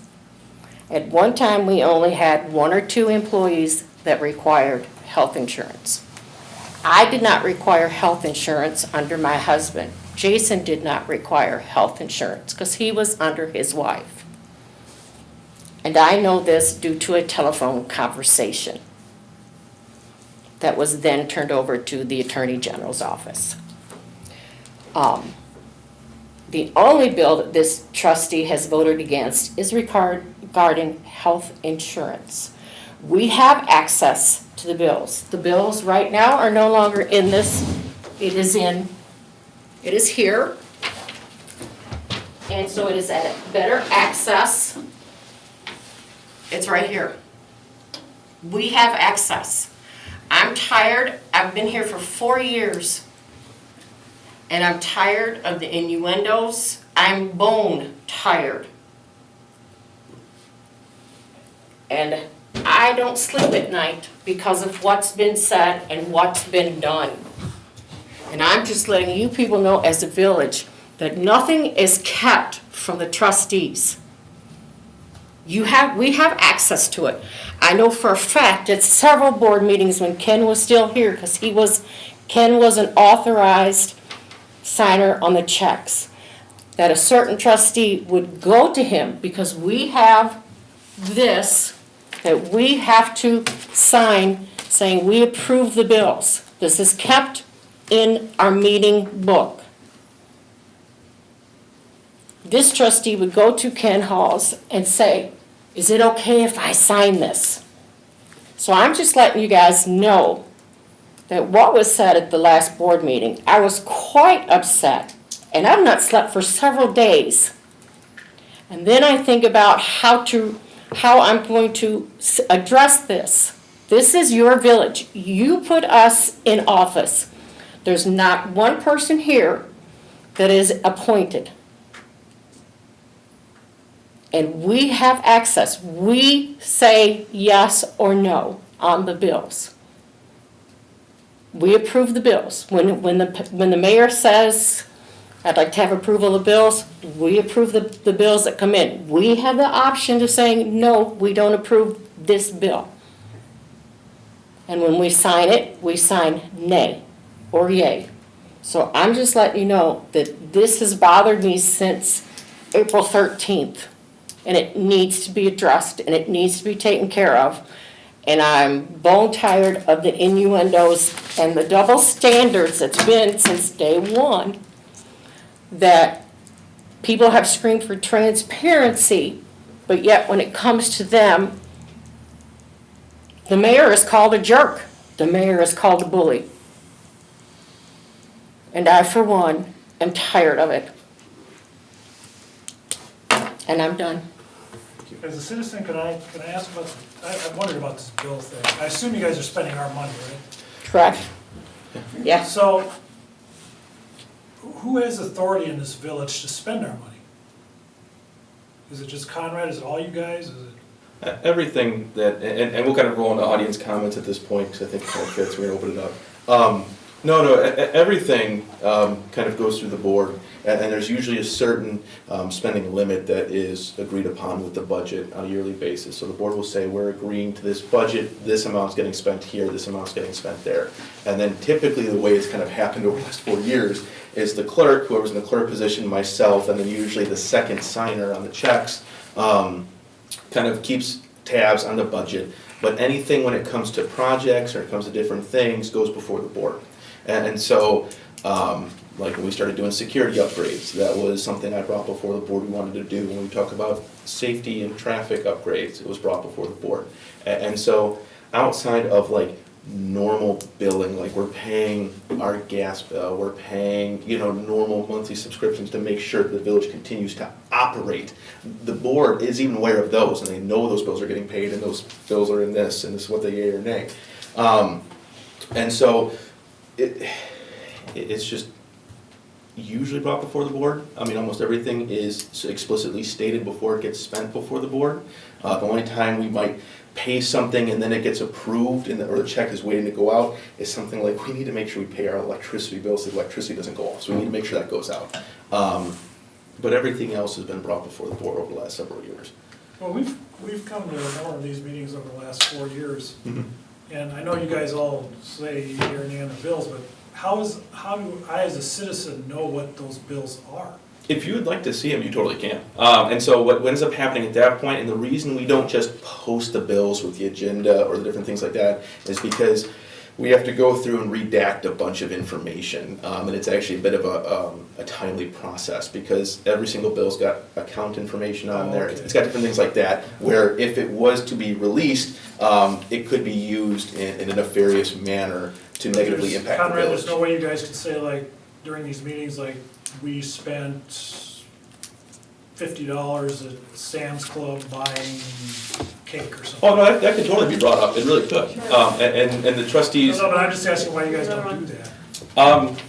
At one time, we only had 1 or 2 employees that required health insurance. I did not require health insurance under my husband. Jason did not require health insurance because he was under his wife. And I know this due to a telephone conversation that was then turned over to the Attorney General's office. The only bill that this trustee has voted against is regarding health insurance. We have access to the bills. The bills right now are no longer in this. It is here. And so it is at better access. It's right here. We have access. I'm tired. I've been here for 4 years. And I'm tired of the innuendos. I'm bone tired. And I don't sleep at night because of what's been said and what's been done. And I'm just letting you people know as a village that nothing is kept from the trustees. We have access to it. I know for a fact at several board meetings when Ken was still here, because Ken was an authorized signer on the checks, that a certain trustee would go to him because we have this that we have to sign saying we approve the bills. This is kept in our meeting book. This trustee would go to Ken Halls and say, is it okay if I sign this? So I'm just letting you guys know that what was said at the last board meeting, I was quite upset, and I've not slept for several days. And then I think about how I'm going to address this. This is your village. You put us in office. There's not one person here that is appointed. And we have access. We say yes or no on the bills. We approve the bills. When the mayor says, I'd like to have approval of bills, we approve the bills that come in. We have the option of saying, no, we don't approve this bill. And when we sign it, we sign nay or yay. So I'm just letting you know that this has bothered me since April 13th. And it needs to be addressed and it needs to be taken care of. And I'm bone tired of the innuendos and the double standards that's been since day one, that people have screamed for transparency, but yet when it comes to them, the mayor is called a jerk. The mayor is called a bully. And I, for one, am tired of it. And I'm done. As a citizen, can I ask about, I wondered about this bill thing. I assume you guys are spending our money, right? Correct. Yeah. So, who has authority in this village to spend our money? Is it just Conrad? Is it all you guys? Is it? Everything that, and we'll kind of roll into audience comments at this point, because I think it kind of fits, we're gonna open it up. Everything kind of goes through the board, and there's usually a certain spending limit that is agreed upon with the budget on a yearly basis. So the board will say, we're agreeing to this budget, this amount's getting spent here, this amount's getting spent there. And then typically the way it's kind of happened over the last 4 years is the clerk, whoever's in the clerk position, myself, and then usually the second signer on the checks, kind of keeps tabs on the budget. But anything when it comes to projects or it comes to different things goes before the board. And so, like when we started doing security upgrades, that was something I brought before the board we wanted to do. When we talk about safety and traffic upgrades, it was brought before the board. And so, outside of like normal billing, like we're paying our gas bill, we're paying, normal monthly subscriptions to make sure that the village continues to operate. The board is even aware of those, and they know those bills are getting paid, and those bills are in this, and this is what they yay or nay. And so, it's just usually brought before the board. I mean, almost everything is explicitly stated before it gets spent before the board. The only time we might pay something and then it gets approved or the check is waiting to go out is something like, we need to make sure we pay our electricity bill so the electricity doesn't go off. So we need to make sure that goes out. But everything else has been brought before the board over the last several years. Well, we've come to more of these meetings over the last 4 years. And I know you guys all say you're in the end of bills, but how do I as a citizen know what those bills are? If you would like to see them, you totally can. And so what ends up happening at that point, and the reason we don't just post the bills with the agenda or the different things like that, is because we have to go through and redact a bunch of information. And it's actually a bit of a timely process, because every single bill's got account information on there. It's got different things like that, where if it was to be released, it could be used in a nefarious manner to negatively impact the Conrad, village. there's no way you guys could say, like, during these meetings, like, we spent $50 at Sam's Club buying cake or something. Oh, no, that could totally be brought up, it really could. And the trustees... No, but I'm just asking why you guys don't do that.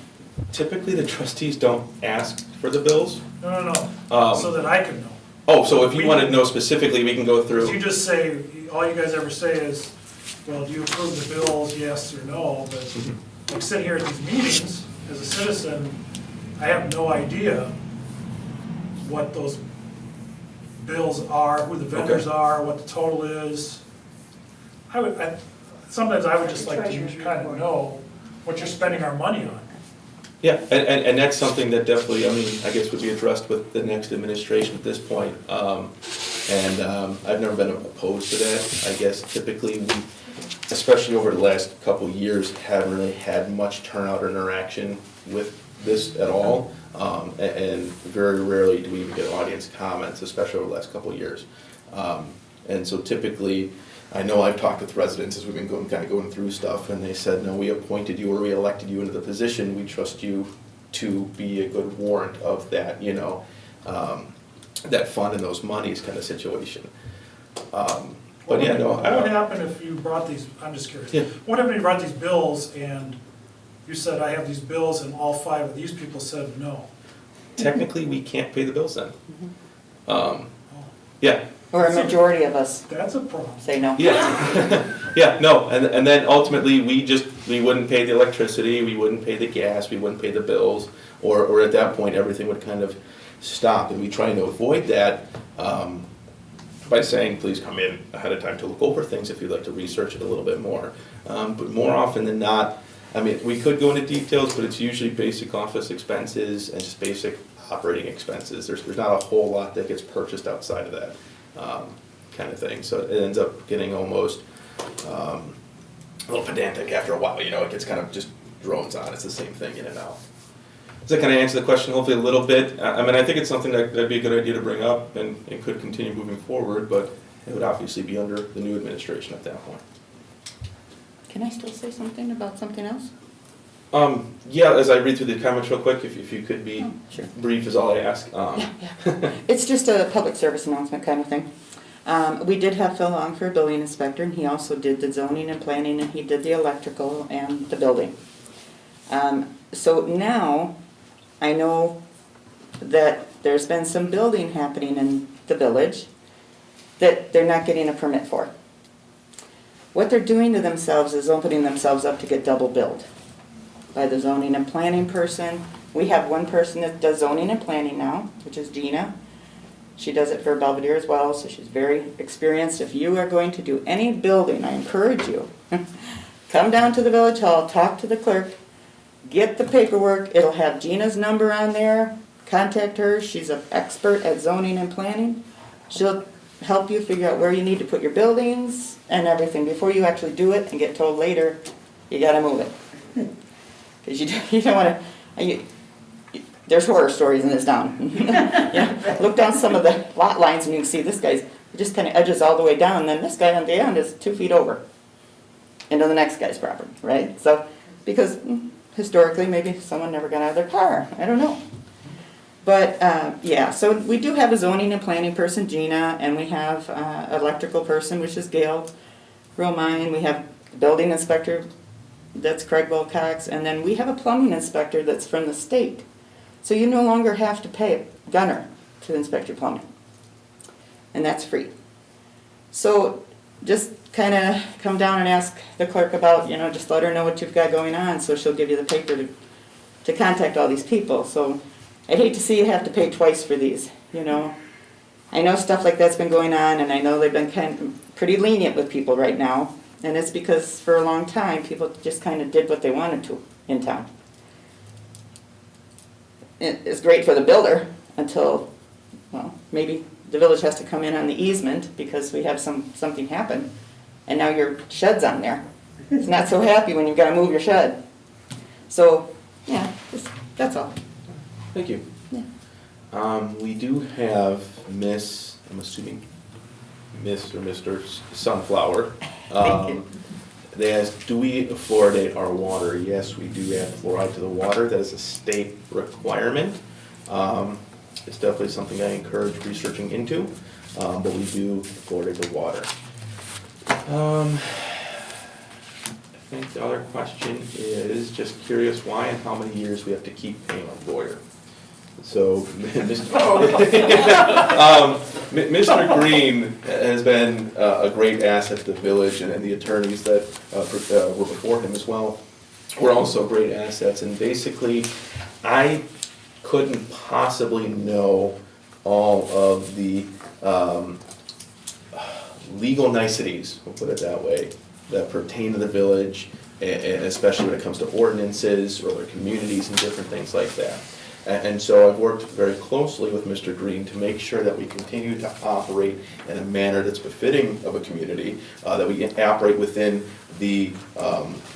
Typically, the trustees don't ask for the bills. No, Um, so that I can know. Oh, so if you want to know specifically, we can go Because you through. just say, all you guys ever say is, well, do you approve the bills, yes or no? But like sitting here at these meetings, as a citizen, I have no idea what those bills are, who the vendors are, what the total is. Sometimes I would just like to kind of know what you're spending our money on. Yeah, and that's something that definitely, I mean, I guess would be addressed with the next administration at this point. I've never been opposed to that. I guess typically we, especially over the last couple of years, haven't really had much turnout or interaction with this at all. And very rarely do we even get audience comments, especially over the last couple of years. And so typically, I know I've talked with residents as we've been going through stuff, and they said, no, we appointed you or we elected you into the position, we trust you to be a good warrant of that, that fund and those monies kind of situation. But yeah, no. What would happen if you brought these, I'm just curious. Yeah. What if you brought these bills and you said, I have these bills, and all 5 of these people said no? Technically, we can't pay the bills then. Yeah. Or a majority of us That's a problem. say no. Yeah, yeah, no, and then ultimately, we wouldn't pay the electricity, we wouldn't pay the gas, we wouldn't pay the bills, or at that point, everything would kind of stop, and we try to avoid that by saying, please come in ahead of time to look over things if you'd like to research it a little bit more. But more often than not, I mean, we could go into details, but it's usually basic office expenses and just basic operating expenses. There's not a whole lot that gets purchased outside of that. Kind of thing, so it ends up getting almost a little pedantic after a while, it gets kind of just drones on, it's the same thing in and out. Does that kind of answer the question hopefully a little bit? I mean, I think it's something that'd be a good idea to bring up and could continue moving forward, but it would obviously be under the new administration at that point. Can I still say something about something else? Yeah, as I read through the comments real quick, if you could be Sure. brief is all I ask. It's just a public service announcement kind of thing. We did have Phil on for a building inspector, and he also did the zoning and planning, and he did the electrical and the building. So now, I know that there's been some building happening in the village that they're not getting a permit for. What they're doing to themselves is opening themselves up to get double billed by the zoning and planning person. We have one person that does zoning and planning now, which is Gina. She does it for Belvedere as well, so she's very experienced. If you are going to do any building, I encourage you, come down to the village hall, talk to the clerk, get the paperwork. It'll have Gina's number on there. Contact her. She's an expert at zoning and planning. She'll help you figure out where you need to put your buildings and everything before you actually do it and get told later, you gotta move it. Because you don't want to, there's horror stories in this town. Look down some of the lot lines and you can see this guy's, just kind of edges all the way down, and then this guy on the end is 2 feet over into the next guy's property, right? So, because historically, maybe someone never got out of their car, I don't know. But, yeah, so we do have a zoning and planning person, Gina, and we have electrical person, which is Gail Romine. We have the building inspector, that's Craig Wilcox, and then we have a plumbing inspector that's from the state. So you no longer have to pay a gunner to inspect your plumbing. And that's free. So just kind of come down and ask the clerk about, just let her know what you've got going on, so she'll give you the paper to contact all these people. So I'd hate to see you have to pay twice for these, I know stuff like that's been going on, and I know they've been kind of pretty lenient with people right now. And it's because for a long time, people just kind of did what they wanted to in town. It's great for the builder until, well, maybe the village has to come in on the easement because we have something happen. And now your shed's on there. It's not so happy when you've got to move your shed. So, yeah, that's all. Thank you. Yeah. We do have Miss, I'm assuming Miss or Mr. Sunflower. They asked, do we fluoridate our water? Yes, we do add fluoride to the water. That is a state requirement. It's definitely something I encourage researching into, but we do fluoridate the water. think the other question is, just curious why and how many years we have to keep paying our lawyer. So, Mr. Green has been a great asset to the village, and the attorneys that were before him as well were also great assets. And basically, I couldn't possibly know all of the legal niceties, we'll put it that way, that pertain to the village, and especially when it comes to ordinances or other communities and different things like that. And so I've worked very closely with Mr. Green to make sure that we continue to operate in a manner that's befitting of a community, that we operate within the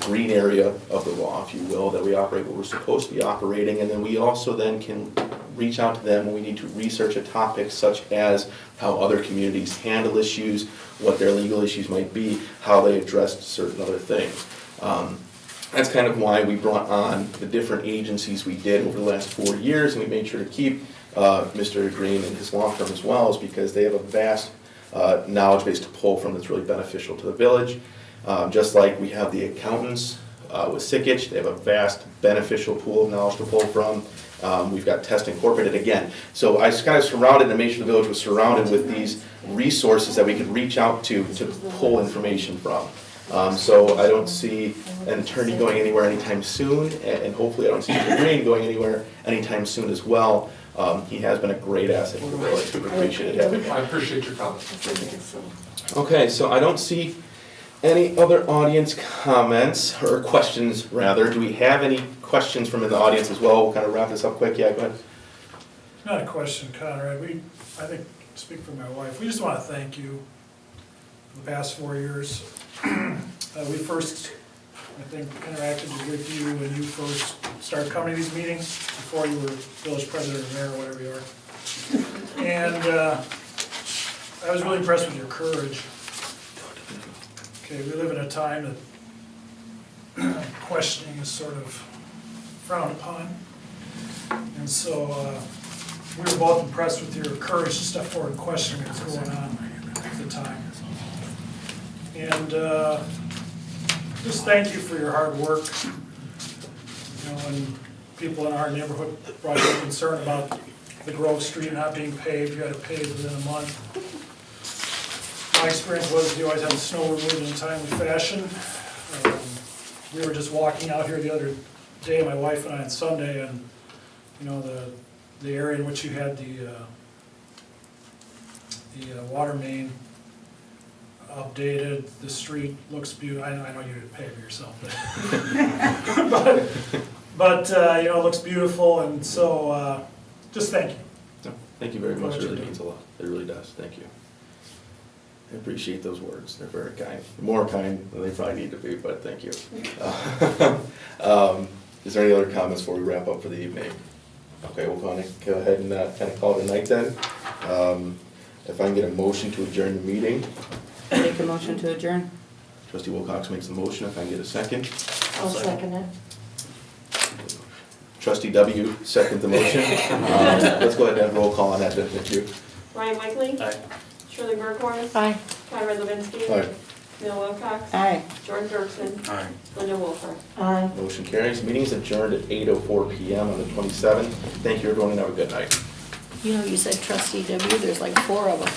green area of the law, if you will, that we operate where we're supposed to be operating, and then we also then can reach out to them when we need to research a topic such as how other communities handle issues, what their legal issues might be, how they address certain other things. That's kind of why we brought on the different agencies we did over the last 4 years, and we made sure to keep Mr. Green and his law firm as well, is because they have a vast knowledge base to pull from that's really beneficial to the village. Just like we have the accountants with Sikich, they have a vast beneficial pool of knowledge to pull from. We've got Test Incorporated again. So I was kind of surrounded, and made sure the village was surrounded with these resources that we could reach out to pull information from. So I don't see an attorney going anywhere anytime soon, and hopefully I don't see Mr. Green going anywhere anytime soon as well. He has been a great asset to the village. We appreciate having him. I appreciate your comments. Okay, so I don't see any other audience comments, or questions rather. Do we have any questions from the audience as well? We'll kind of wrap this up quick. Yeah, go ahead. Not a question, Conrad. I think, speak for my wife, we just want to thank you for the past 4 years. We first, I think, interacted with you when you first started coming to these meetings, before you were village president or mayor or whatever you are. And I was really impressed with your courage. Okay, we live in a time that questioning is sort of frowned upon. And so we were both impressed with your courage to step forward and question what was going on at the time. And just thank you for your hard work. You know, when people in our neighborhood brought you concern about the Grove Street not being paved, you had it paved within a month. My experience was you always had the snow removed in a timely fashion. We were just walking out here the other day, my wife and I, on Sunday, and you know the area in which you had the water main updated, the street looks beautiful. I know you didn't pave it yourself, but you know, it looks beautiful, and so just thank you. No, thank you very much. It really means a lot. It really does. Thank you. I appreciate those words. They're very kind. More kind than they probably need to be, but thank you. Is there any other comments before we wrap up for the evening? Okay, we'll go ahead and kind of call it a night then. If I can get a motion to adjourn the meeting. Make a motion to adjourn. Trustee Wilcox makes the motion. If I can get a second. I'll second it. Trustee W, second the motion. Let's go ahead and have a roll call on that then. Thank you. Ryan Whiteley. Aye. Shirley Burkholz. Aye. Conrad Levinsky. Aye. Neil Wilcox. Aye. George Dirksen. Aye. Linda Wolfer. Aye. Motion carries. Meeting is adjourned at 8:04 p.m. on the 27th. Thank you, everyone, and have a good night. You know, you said trustee W, there's like 4 of them.